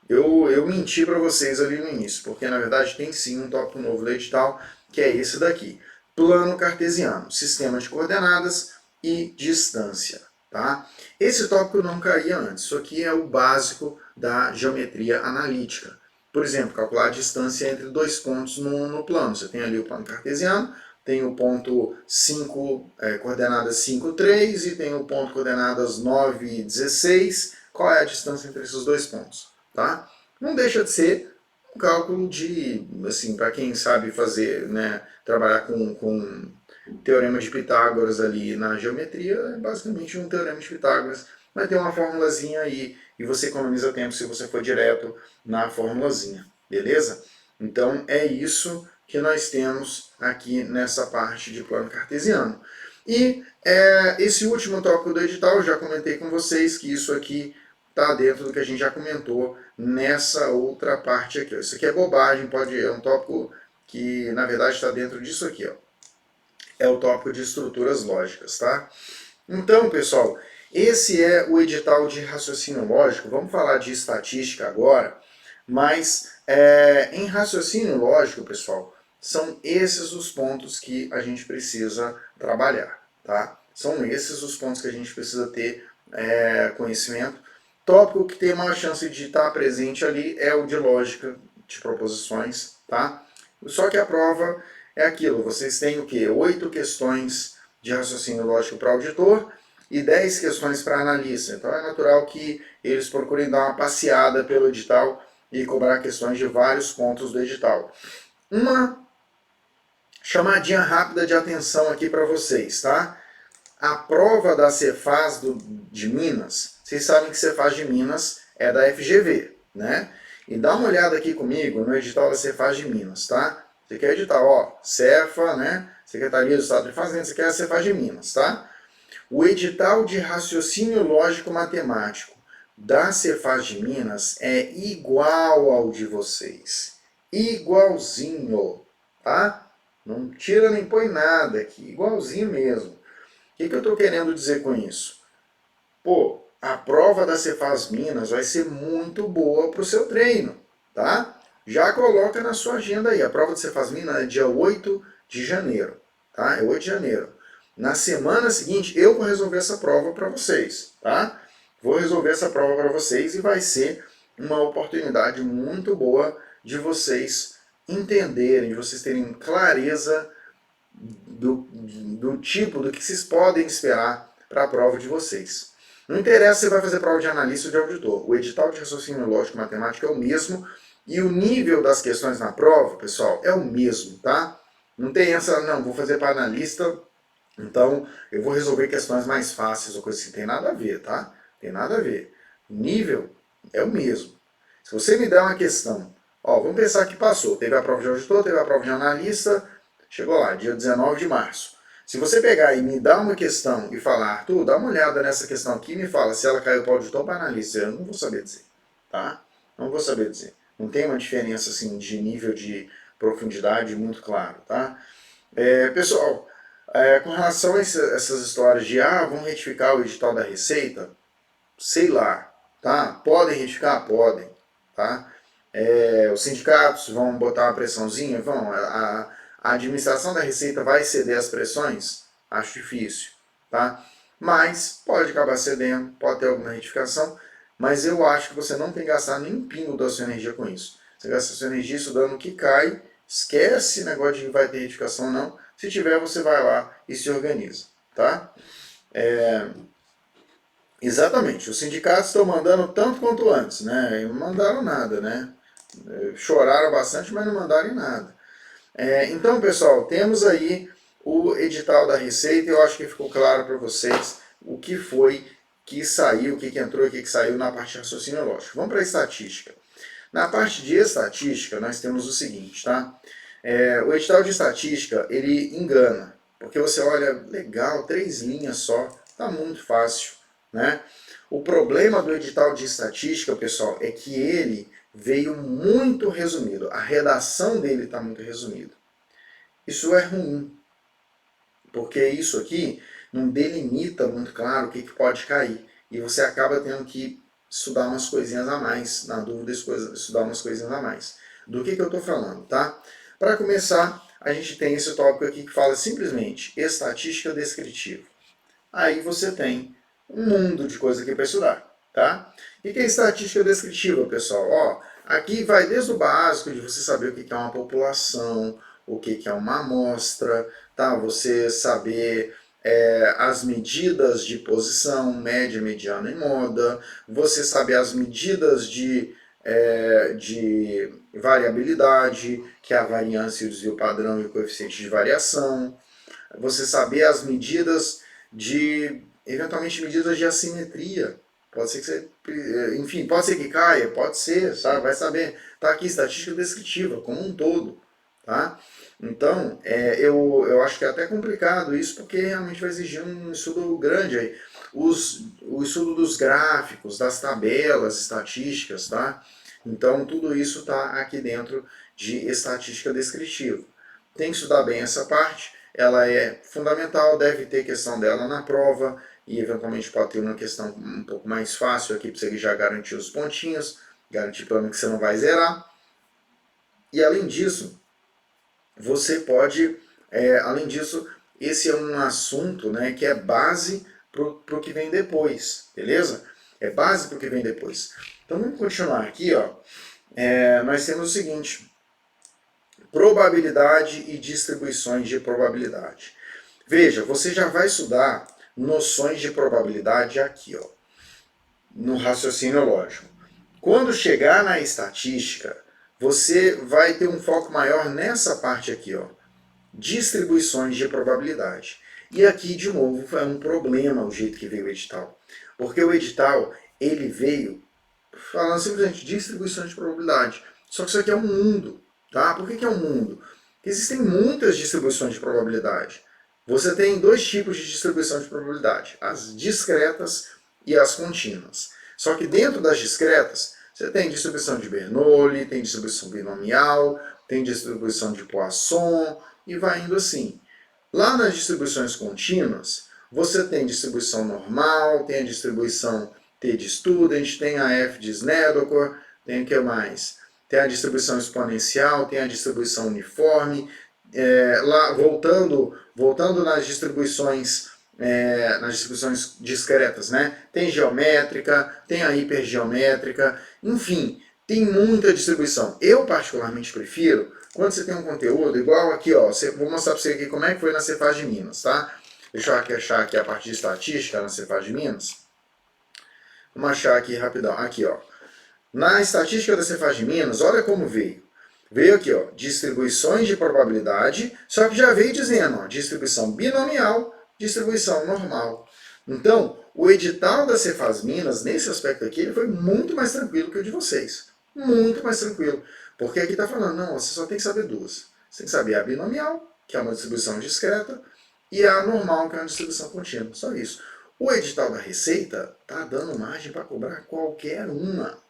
Eu menti para vocês ali no início, porque na verdade tem sim um tópico novo do edital, que é esse daqui. Plano cartesiano, sistema de coordenadas e distância. Tá? Esse tópico não caía antes. Isso aqui é o básico da geometria analítica. Por exemplo, calcular a distância entre dois pontos no plano. Você tem ali o plano cartesiano, tem o ponto 5, coordenadas 5, 3, e tem o ponto coordenadas 9, 16. Qual é a distância entre esses dois pontos? Tá? Não deixa de ser um cálculo de, assim, para quem sabe fazer, né, trabalhar com teorema de Pitágoras ali na geometria, é basicamente um teorema de Pitágoras. Vai ter uma formulazinha aí e você economiza tempo se você for direto na formulazinha, beleza? Então é isso que nós temos aqui nessa parte de plano cartesiano. E esse último tópico do edital, eu já comentei com vocês que isso aqui está dentro do que a gente já comentou nessa outra parte aqui. Isso aqui é bobagem, é um tópico que na verdade está dentro disso aqui, ó. É o tópico de estruturas lógicas, tá? Então, pessoal, esse é o edital de raciocínio lógico. Vamos falar de estatística agora, mas em raciocínio lógico, pessoal, são esses os pontos que a gente precisa trabalhar, tá? São esses os pontos que a gente precisa ter conhecimento. Tópico que tem maior chance de estar presente ali é o de lógica de proposições, tá? Só que a prova é aquilo, vocês têm o quê? 8 questões de raciocínio lógico para auditor e 10 questões para analista. Então é natural que eles procurem dar uma passeada pelo edital e cobrar questões de vários pontos do edital. Uma chamadinha rápida de atenção aqui para vocês, tá? A prova da Cefaz de Minas, vocês sabem que Cefaz de Minas é da FGV, né? E dá uma olhada aqui comigo no edital da Cefaz de Minas, tá? Você quer edital, ó, Cefa, né? Secretaria do Estado de Fazenda, você quer a Cefaz de Minas, tá? O edital de raciocínio lógico matemático da Cefaz de Minas é igual ao de vocês. Igualzinho, tá? Não tira nem põe nada aqui, igualzinho mesmo. O que eu estou querendo dizer com isso? Pô, a prova da Cefaz Minas vai ser muito boa para o seu treino, tá? Já coloca na sua agenda aí. A prova da Cefaz Minas é dia 8 de janeiro, tá? É 8 de janeiro. Na semana seguinte, eu vou resolver essa prova para vocês, tá? Vou resolver essa prova para vocês e vai ser uma oportunidade muito boa de vocês entenderem, de vocês terem clareza do tipo, do que vocês podem esperar para a prova de vocês. Não interessa se você vai fazer prova de analista ou de auditor. O edital de raciocínio lógico matemático é o mesmo e o nível das questões na prova, pessoal, é o mesmo, tá? Não tem essa, não, vou fazer para analista, então eu vou resolver questões mais fáceis ou coisa assim. Tem nada a ver, tá? Tem nada a ver. O nível é o mesmo. Se você me der uma questão, ó, vamos pensar que passou. Teve a prova de auditor, teve a prova de analista, chegou lá, dia 19 de março. Se você pegar e me dar uma questão e falar, Arthur, dá uma olhada nessa questão aqui e me fala se ela caiu para auditor ou para analista, eu não vou saber dizer, tá? Não vou saber dizer. Não tem uma diferença assim de nível de profundidade muito claro, tá? Pessoal, com relação a essas histórias de, vamos retificar o edital da Receita, sei lá, tá? Podem retificar? Podem, tá? Os sindicatos vão botar uma pressãozinha? Vão. A administração da Receita vai ceder às pressões? Acho difícil, tá? Mas pode acabar cedendo, pode ter alguma retificação, mas eu acho que você não tem que gastar nem um pingo da sua energia com isso. Você gasta a sua energia estudando o que cai, esquece negócio de que vai ter retificação ou não. Se tiver, você vai lá e se organiza, tá? Exatamente, os sindicatos estão mandando tanto quanto antes, né? E não mandaram nada, né? Choraram bastante, mas não mandaram em nada. Então, pessoal, temos aí o edital da Receita. Eu acho que ficou claro para vocês o que foi que saiu, o que entrou e o que saiu na parte de raciocínio lógico. Vamos para a estatística. Na parte de estatística, nós temos o seguinte, tá? O edital de estatística, ele engana, porque você olha, legal, 3 linhas só, tá muito fácil, né? O problema do edital de estatística, pessoal, é que ele veio muito resumido. A redação dele está muito resumida. Isso é ruim, porque isso aqui não delimita muito claro o que pode cair. E você acaba tendo que estudar umas coisinhas a mais, na dúvida, estudar umas coisinhas a mais. Do que eu estou falando, tá? Para começar, a gente tem esse tópico aqui que fala simplesmente estatística descritiva. Aí você tem um mundo de coisa aqui para estudar, tá? O que é estatística descritiva, pessoal? Ó, aqui vai desde o básico, de você saber o que é uma população, o que é uma amostra, tá? Você saber as medidas de posição, média, mediana e moda, você saber as medidas de variabilidade, que é a variância, o desvio padrão e o coeficiente de variação, você saber as medidas eventualmente medidas de assimetria, pode ser que você, enfim, pode ser que caia, pode ser, sabe? Vai saber, tá aqui estatística descritiva como um todo, tá? Então, eu acho que é até complicado isso, porque realmente vai exigir um estudo grande aí. O estudo dos gráficos, das tabelas estatísticas, tá? Então, tudo isso está aqui dentro de estatística descritiva. Tem que estudar bem essa parte, ela é fundamental, deve ter questão dela na prova, e eventualmente pode ter uma questão um pouco mais fácil aqui, para você já garantir os pontinhos, garantir pelo menos que você não vai zerar. E além disso, você pode, além disso, esse é um assunto, né, que é base para o que vem depois, beleza? É base para o que vem depois. Então vamos continuar aqui, ó. Nós temos o seguinte: probabilidade e distribuições de probabilidade. Veja, você já vai estudar noções de probabilidade aqui, ó, no raciocínio lógico. Quando chegar na estatística, você vai ter um foco maior nessa parte aqui, ó, distribuições de probabilidade. E aqui, de novo, foi um problema o jeito que veio o edital. Porque o edital, ele veio falando simplesmente distribuições de probabilidade. Só que isso aqui é um mundo, tá? Por que é um mundo? Porque existem muitas distribuições de probabilidade. Você tem dois tipos de distribuição de probabilidade, as discretas e as contínuas. Só que dentro das discretas, você tem distribuição de Bernoulli, tem distribuição binomial, tem distribuição de Poisson, e vai indo assim. Lá nas distribuições contínuas, você tem distribuição normal, tem a distribuição T de Student, tem a F de Snedeker, tem o que mais? Tem a distribuição exponencial, tem a distribuição uniforme. Lá, voltando nas distribuições discretas, né? Tem geométrica, tem a hipergeométrica, enfim, tem muita distribuição. Eu particularmente prefiro quando você tem um conteúdo igual aqui, ó. Vou mostrar para você aqui como é que foi na Cefaz de Minas, tá? Deixa eu achar aqui a parte de estatística na Cefaz de Minas. Vamos achar aqui rapidão. Aqui, ó. Na estatística da Cefaz de Minas, olha como veio. Veio aqui, ó, distribuições de probabilidade, só que já veio dizendo, ó, distribuição binomial, distribuição normal. Então, o edital da Cefaz Minas, nesse aspecto aqui, ele foi muito mais tranquilo que o de vocês. Muito mais tranquilo. Porque aqui está falando, não, você só tem que saber duas. Você tem que saber a binomial, que é uma distribuição discreta, e a normal, que é uma distribuição contínua. Só isso. O edital da Receita está dando margem para cobrar qualquer uma.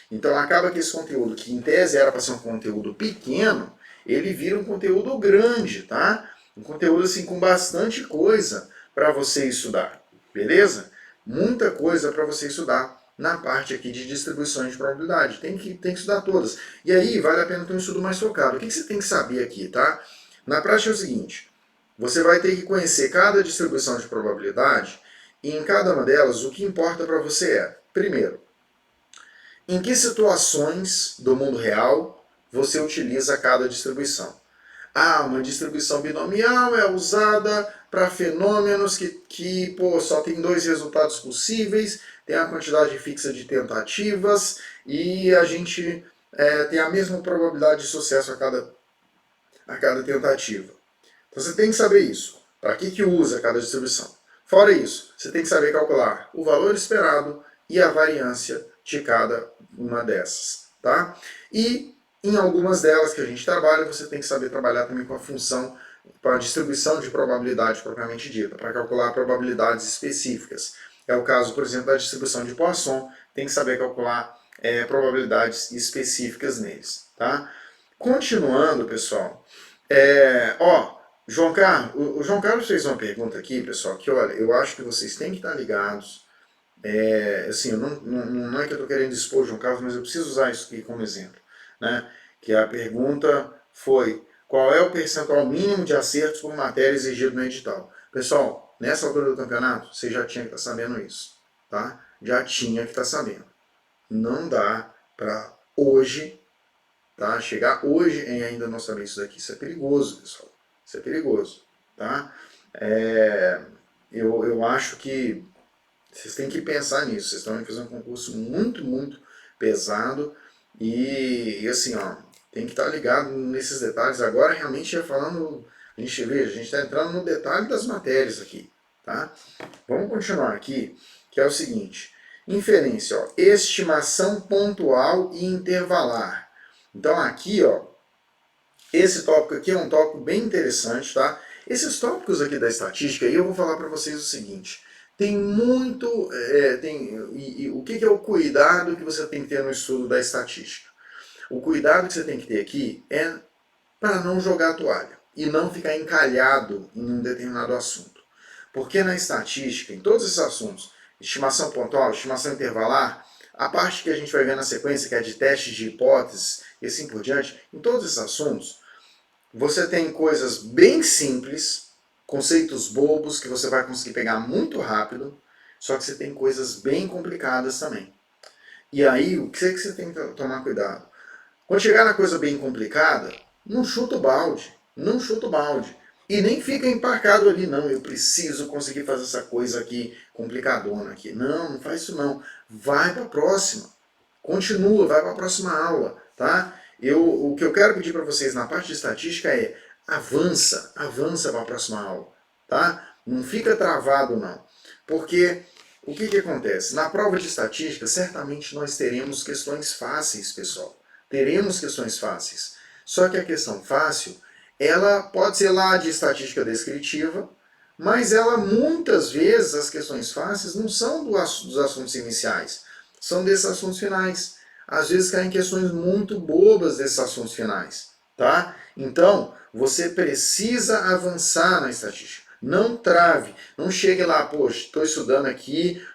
Então acaba que esse conteúdo, que em tese era para ser um conteúdo pequeno, ele vira um conteúdo grande, tá? Um conteúdo assim com bastante coisa para você estudar, beleza? Muita coisa para você estudar na parte aqui de distribuições de probabilidade. Tem que estudar todas. E aí vale a pena ter um estudo mais focado. O que você tem que saber aqui, tá? Na prática é o seguinte, você vai ter que conhecer cada distribuição de probabilidade e em cada uma delas o que importa para você é, primeiro, em que situações do mundo real você utiliza cada distribuição? Uma distribuição binomial é usada para fenômenos que só tem dois resultados possíveis, tem a quantidade fixa de tentativas e a gente tem a mesma probabilidade de sucesso a cada tentativa. Então você tem que saber isso. Para que usa cada distribuição? Fora isso, você tem que saber calcular o valor esperado e a variância de cada uma dessas, tá? E em algumas delas que a gente trabalha, você tem que saber trabalhar também com a função, com a distribuição de probabilidade propriamente dita, para calcular probabilidades específicas. É o caso, por exemplo, da distribuição de Poisson, tem que saber calcular probabilidades específicas neles. Tá? Continuando, pessoal, João Carlos, o João Carlos fez uma pergunta aqui, pessoal, que olha, eu acho que vocês têm que estar ligados. Assim, não é que eu estou querendo expor o João Carlos, mas eu preciso usar isso aqui como exemplo. Né? Que a pergunta foi: qual é o percentual mínimo de acertos por matéria exigido no edital? Pessoal, nessa altura do campeonato, você já tinha que estar sabendo isso. Tá? Já tinha que estar sabendo. Não dá para hoje, tá? Chegar hoje e ainda não saber isso daqui. Isso é perigoso, pessoal. Isso é perigoso. Tá? Eu acho que vocês têm que pensar nisso. Vocês estão fazendo um concurso muito, muito pesado. E assim, tem que estar ligado nesses detalhes. Agora, realmente, falando, a gente está entrando no detalhe das matérias aqui. Tá? Vamos continuar aqui, que é o seguinte. Inferência, estimação pontual e intervalar. Então, aqui, esse tópico aqui é um tópico bem interessante, tá? Esses tópicos aqui da estatística, aí eu vou falar para vocês o seguinte. Tem muito... o que é o cuidado que você tem que ter no estudo da estatística? O cuidado que você tem que ter aqui é para não jogar a toalha e não ficar encalhado em um determinado assunto. Porque na estatística, em todos esses assuntos, estimação pontual, estimação intervalar, a parte que a gente vai ver na sequência, que é de testes de hipóteses e assim por diante, em todos esses assuntos, você tem coisas bem simples, conceitos bobos que você vai conseguir pegar muito rápido, só que você tem coisas bem complicadas também. E aí, o que você tem que tomar cuidado? Quando chegar na coisa bem complicada, não chuta o balde, não chuta o balde. E nem fica emparcado ali, não, eu preciso conseguir fazer essa coisa aqui, complicadona aqui. Não, não faz isso não. Vai para a próxima. Continua, vai para a próxima aula, tá? O que eu quero pedir para vocês na parte de estatística é avança para a próxima aula, tá? Não fica travado não. Porque o que acontece? Na prova de estatística, certamente nós teremos questões fáceis, pessoal. Teremos questões fáceis. Só que a questão fácil, ela pode ser lá de estatística descritiva, mas ela muitas vezes, as questões fáceis, não são dos assuntos iniciais, são desses assuntos finais. Às vezes caem questões muito bobas desses assuntos finais. Tá? Então, você precisa avançar na estatística. Não trave, não chegue lá, poxa, estou estudando aqui,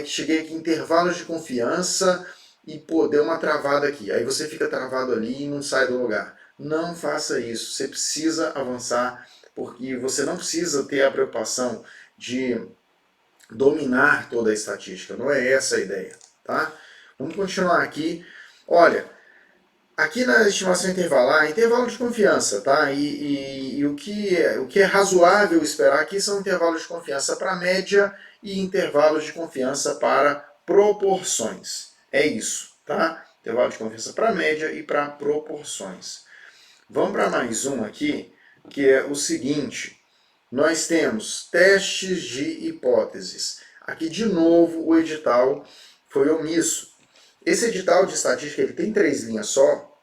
cheguei aqui em intervalos de confiança e deu uma travada aqui. Aí você fica travado ali e não sai do lugar. Não faça isso, você precisa avançar, porque você não precisa ter a preocupação de dominar toda a estatística, não é essa a ideia, tá? Vamos continuar aqui. Olha, aqui na estimação intervalar, intervalo de confiança, tá? E o que é razoável esperar aqui são intervalos de confiança para média e intervalos de confiança para proporções. É isso, tá? Intervalo de confiança para média e para proporções. Vamos para mais um aqui, que é o seguinte. Nós temos testes de hipóteses. Aqui, de novo, o edital foi omisso. Esse edital de estatística ele tem 3 linhas só,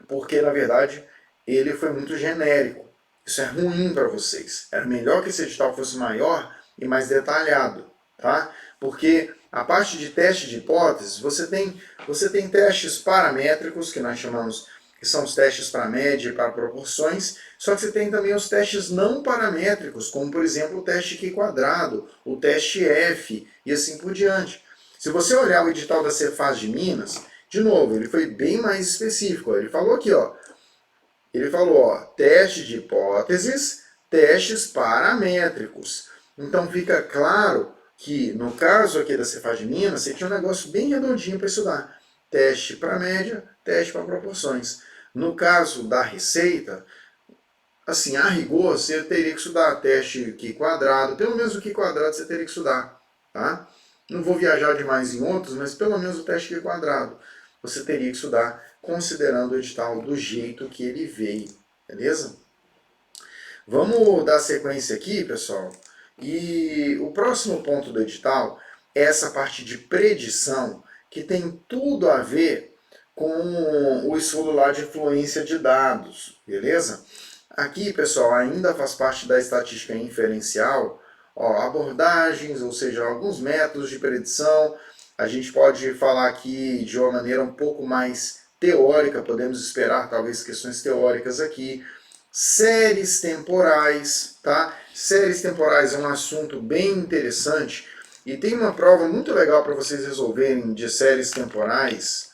porque, na verdade, ele foi muito genérico. Isso é ruim para vocês. Era melhor que esse edital fosse maior e mais detalhado, tá? Porque a parte de teste de hipóteses, você tem testes paramétricos, que nós chamamos, que são os testes para média e para proporções, só que você tem também os testes não paramétricos, como, por exemplo, o teste Q quadrado, o teste F e assim por diante. Se você olhar o edital da Cefaz de Minas, de novo, ele foi bem mais específico. Ele falou aqui, ele falou, teste de hipóteses, testes paramétricos. Então fica claro que, no caso aqui da Cefaz de Minas, você tinha um negócio bem redondinho para estudar. Teste para média, teste para proporções. No caso da Receita, assim, a rigor, você teria que estudar teste Q quadrado, pelo menos o Q quadrado você teria que estudar, tá? Não vou viajar demais em outros, mas pelo menos o teste Q quadrado você teria que estudar, considerando o edital do jeito que ele veio, beleza? Vamos dar sequência aqui, pessoal. E o próximo ponto do edital é essa parte de predição, que tem tudo a ver com o estudo lá de fluência de dados, beleza? Aqui, pessoal, ainda faz parte da estatística inferencial, abordagens, ou seja, alguns métodos de predição. A gente pode falar aqui de uma maneira um pouco mais teórica, podemos esperar talvez questões teóricas aqui. Séries temporais, tá? Séries temporais é um assunto bem interessante e tem uma prova muito legal para vocês resolverem de séries temporais,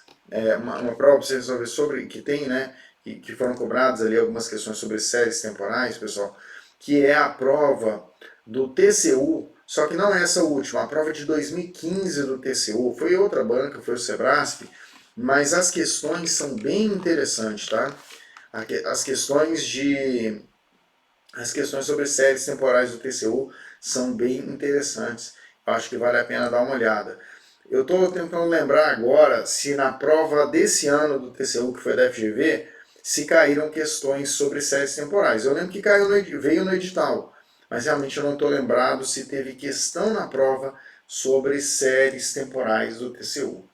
uma prova para vocês resolver sobre, que tem, né, que foram cobradas ali algumas questões sobre séries temporais, pessoal, que é a prova do TCU, só que não é essa última, a prova de 2015 do TCU, foi outra banca, foi o Sebrasp, mas as questões são bem interessantes, tá? As questões sobre séries temporais do TCU são bem interessantes. Eu acho que vale a pena dar uma olhada. Eu estou tentando lembrar agora se na prova desse ano do TCU, que foi da FGV, se caíram questões sobre séries temporais. Eu lembro que veio no edital, mas realmente eu não estou lembrado se teve questão na prova sobre séries temporais do TCU.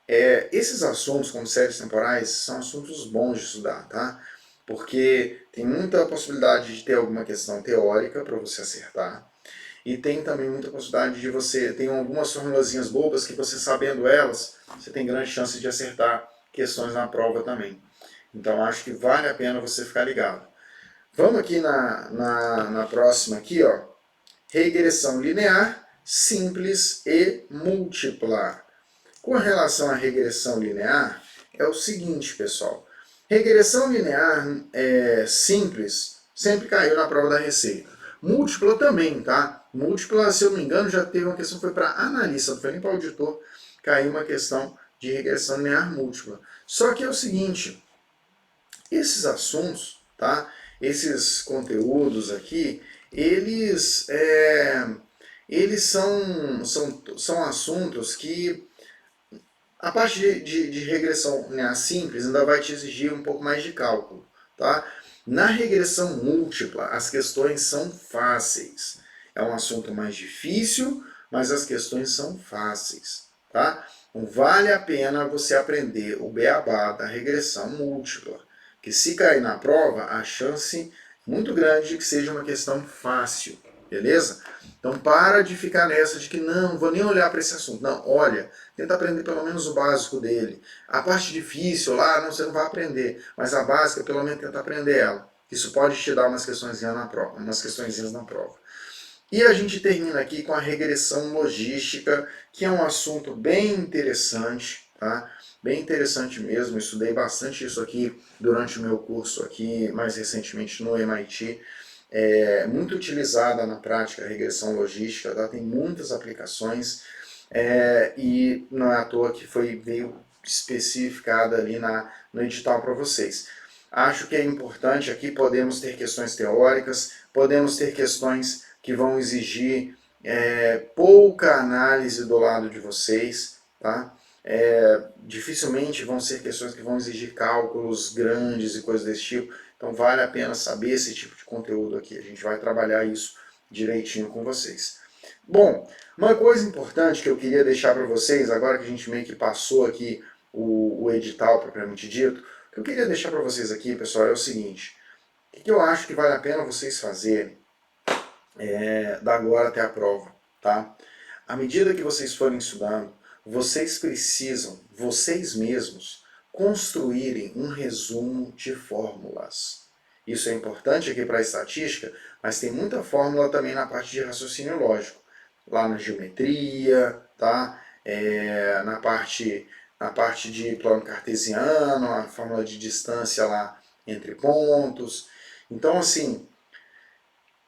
Esses assuntos, como séries temporais, são assuntos bons de estudar, tá? Porque tem muita possibilidade de ter alguma questão teórica para você acertar. E tem também muita possibilidade de você... Tem algumas formulazinhas bobas que você, sabendo elas, você tem grande chance de acertar questões na prova também. Então acho que vale a pena você ficar ligado. Vamos aqui na próxima aqui, ó. Regressão linear, simples e múltipla. Com relação à regressão linear, é o seguinte, pessoal. Regressão linear simples sempre caiu na prova da Receita. Múltipla também, tá? Múltipla, se eu não me engano, já teve uma questão, foi para analista, não foi nem para auditor, caiu uma questão de regressão linear múltipla. Só que é o seguinte, esses assuntos, tá? Esses conteúdos aqui, eles são assuntos que a parte de regressão linear simples ainda vai te exigir um pouco mais de cálculo, tá? Na regressão múltipla, as questões são fáceis. É um assunto mais difícil, mas as questões são fáceis, tá? Então vale a pena você aprender o beabá da regressão múltipla, que se cair na prova, a chance é muito grande de que seja uma questão fácil, beleza? Então para de ficar nessa de que não vou nem olhar para esse assunto. Não, olha, tenta aprender pelo menos o básico dele. A parte difícil lá, não, você não vai aprender, mas a básica, pelo menos tenta aprender ela. Isso pode te dar umas questõezinhas na prova. E a gente termina aqui com a regressão logística, que é um assunto bem interessante, tá? Bem interessante mesmo, eu estudei bastante isso aqui durante o meu curso aqui, mais recentemente no MIT. É muito utilizada na prática a regressão logística, tá? Tem muitas aplicações e não é à toa que veio especificada ali no edital para vocês. Acho que é importante aqui, podemos ter questões teóricas, podemos ter questões que vão exigir pouca análise do lado de vocês, tá? Dificilmente vão ser questões que vão exigir cálculos grandes e coisas desse tipo, então vale a pena saber esse tipo de conteúdo aqui, a gente vai trabalhar isso direitinho com vocês. Bom, uma coisa importante que eu queria deixar para vocês, agora que a gente meio que passou aqui o edital propriamente dito, o que eu queria deixar para vocês aqui, pessoal, é o seguinte, o que eu acho que vale a pena vocês fazerem da agora até a prova, tá? À medida que vocês forem estudando, vocês precisam, vocês mesmos, construírem um resumo de fórmulas. Isso é importante aqui para a estatística, mas tem muita fórmula também na parte de raciocínio lógico. Lá na geometria, tá? Na parte de plano cartesiano, a fórmula de distância lá entre pontos. Então, assim,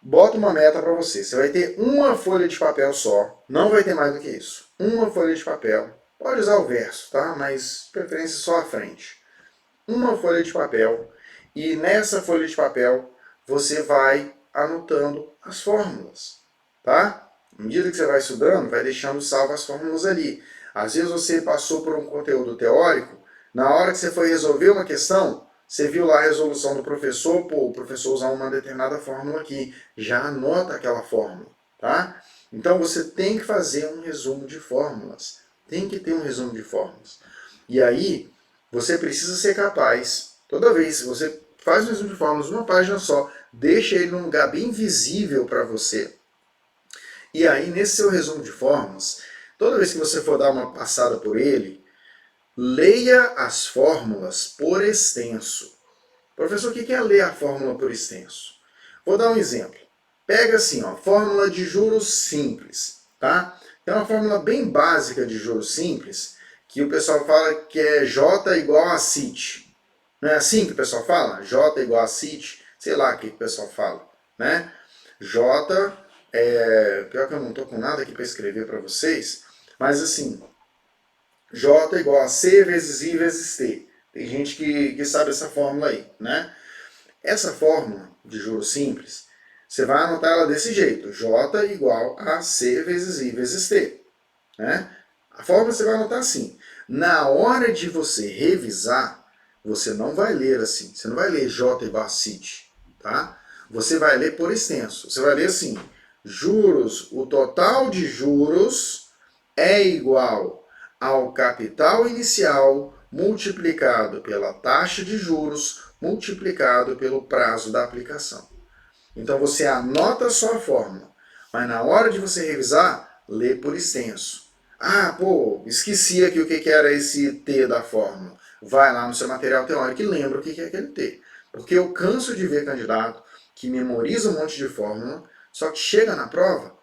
bota uma meta para você. Você vai ter uma folha de papel só, não vai ter mais do que isso. Uma folha de papel. Pode usar o verso, tá? Mas preferência só a frente. Uma folha de papel. E nessa folha de papel você vai anotando as fórmulas, tá? À medida que você vai estudando, vai deixando salvo as fórmulas ali. Às vezes você passou por um conteúdo teórico, na hora que você foi resolver uma questão, você viu lá a resolução do professor, o professor usar uma determinada fórmula aqui, já anota aquela fórmula, tá? Então você tem que fazer um resumo de fórmulas, tem que ter um resumo de fórmulas. E aí, você precisa ser capaz, toda vez que você faz um resumo de fórmulas numa página só, deixa ele num lugar bem visível para você. E aí, nesse seu resumo de fórmulas, toda vez que você for dar uma passada por ele, leia as fórmulas por extenso. Professor, o que é ler a fórmula por extenso? Vou dar um exemplo. Pega assim, ó, fórmula de juros simples, tá? Tem uma fórmula bem básica de juros simples, que o pessoal fala que é J igual a CIT. Não é assim que o pessoal fala? J igual a CIT? Sei lá o que o pessoal fala, né? J, pior que eu não estou com nada aqui para escrever para vocês, mas assim, J igual a C vezes I vezes T. Tem gente que sabe essa fórmula aí, né? Essa fórmula de juros simples, você vai anotar ela desse jeito, J igual a C vezes I vezes T, né? A fórmula você vai anotar assim. Na hora de você revisar, você não vai ler assim, você não vai ler J igual a CIT, tá? Você vai ler por extenso. Você vai ler assim, juros, o total de juros é igual ao capital inicial multiplicado pela taxa de juros multiplicado pelo prazo da aplicação. Então você anota só a fórmula, mas na hora de você revisar, lê por extenso. Ah, pô, esqueci aqui o que era esse T da fórmula. Vai lá no seu material teórico e lembra o que é aquele T. Porque eu canso de ver candidato que memoriza um monte de fórmula, só que chega na prova,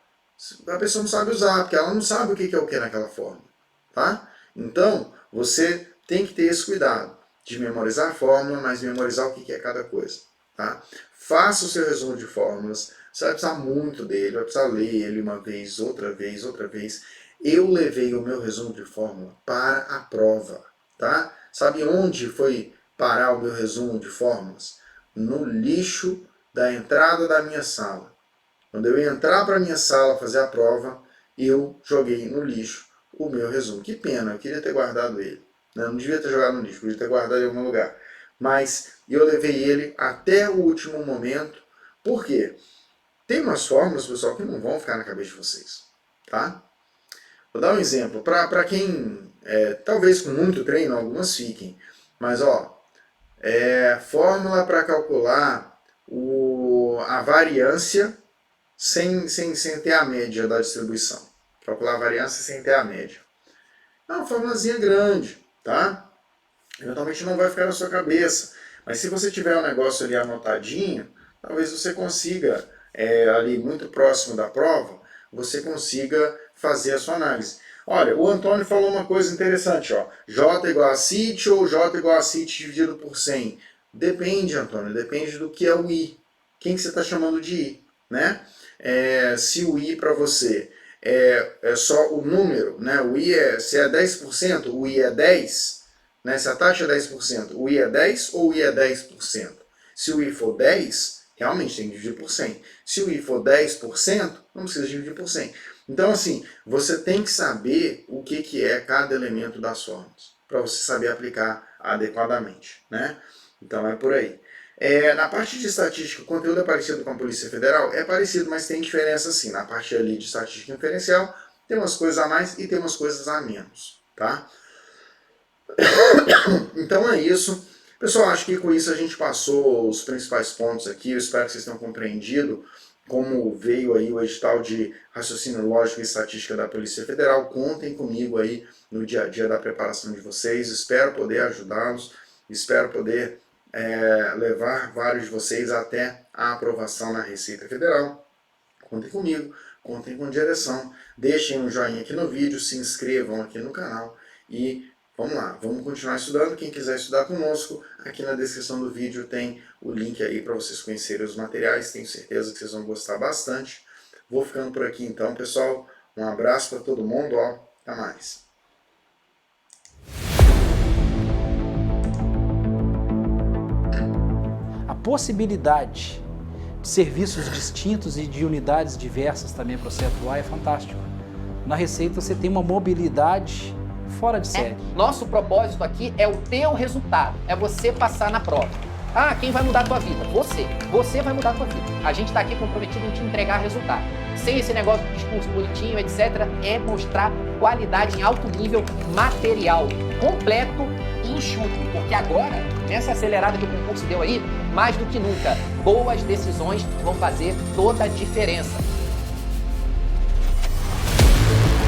a pessoa não sabe usar, porque ela não sabe o que é o que naquela fórmula, tá? Então, você tem que ter esse cuidado de memorizar a fórmula, mas memorizar o que é cada coisa, tá? Faça o seu resumo de fórmulas, você vai precisar muito dele, vai precisar ler ele uma vez, outra vez, outra vez. Eu levei o meu resumo de fórmula para a prova, tá? Sabe onde foi parar o meu resumo de fórmulas? No lixo da entrada da minha sala. Quando eu ia entrar para a minha sala fazer a prova, eu joguei no lixo o meu resumo. Que pena, eu queria ter guardado ele. Não devia ter jogado no lixo, podia ter guardado em algum lugar. Mas eu levei ele até o último momento. Por quê? Tem umas fórmulas, pessoal, que não vão ficar na cabeça de vocês, tá? Vou dar um exemplo. Para quem, talvez com muito treino, algumas fiquem. Mas, ó, fórmula para calcular a variância sem ter a média da distribuição. Calcular a variância sem ter a média. É uma formulazinha grande, tá? Eventualmente não vai ficar na sua cabeça. Mas se você tiver um negócio ali anotadinho, talvez você consiga, ali muito próximo da prova, você consiga fazer a sua análise. Olha, o Antônio falou uma coisa interessante, ó. J igual a CIT ou J igual a CIT dividido por 100? Depende, Antônio, depende do que é o I. Quem que você está chamando de I, né? Se o I para você é só o número, né? O I se é 10%, o I é 10%, né? Se a taxa é 10%, o I é 10% ou o I é 10%? Se o I for 10%, realmente tem que dividir por 100. Se o I for 10%, não precisa dividir por 100. Então, assim, você tem que saber o que é cada elemento das fórmulas, para você saber aplicar adequadamente, né? Então, é por aí. Na parte de estatística, o conteúdo é parecido com a Polícia Federal? É parecido, mas tem diferença sim. Na parte ali de estatística inferencial, tem umas coisas a mais e tem umas coisas a menos, tá? Então é isso. Pessoal, acho que com isso a gente passou os principais pontos aqui. Eu espero que vocês tenham compreendido como veio aí o edital de raciocínio lógico e estatística da Polícia Federal. Contem comigo aí no dia a dia da preparação de vocês. Espero poder ajudá-los. Espero poder levar vários de vocês até a aprovação na Receita Federal. Contem comigo, contem com a direção. Deixem um joinha aqui no vídeo, se inscrevam aqui no canal e vamos lá, vamos continuar estudando. Quem quiser estudar conosco, aqui na descrição do vídeo tem o link aí para vocês conhecerem os materiais. Tenho certeza que vocês vão gostar bastante. Vou ficando por aqui então, pessoal. Um abraço para todo mundo, ó. Até mais. A possibilidade de serviços distintos e de unidades diversas também para você atuar é fantástico. Na Receita você tem uma mobilidade fora de série. Nosso propósito aqui é o teu resultado, é você passar na prova. Ah, quem vai mudar a tua vida? Você. Você vai mudar a tua vida. A gente está aqui comprometido em te entregar resultado. Sem esse negócio de discurso bonitinho, etc., é mostrar qualidade em alto nível material, completo e enxuto. Porque agora, nessa acelerada que o concurso deu aí, mais do que nunca, boas decisões vão fazer toda a diferença. Valeu!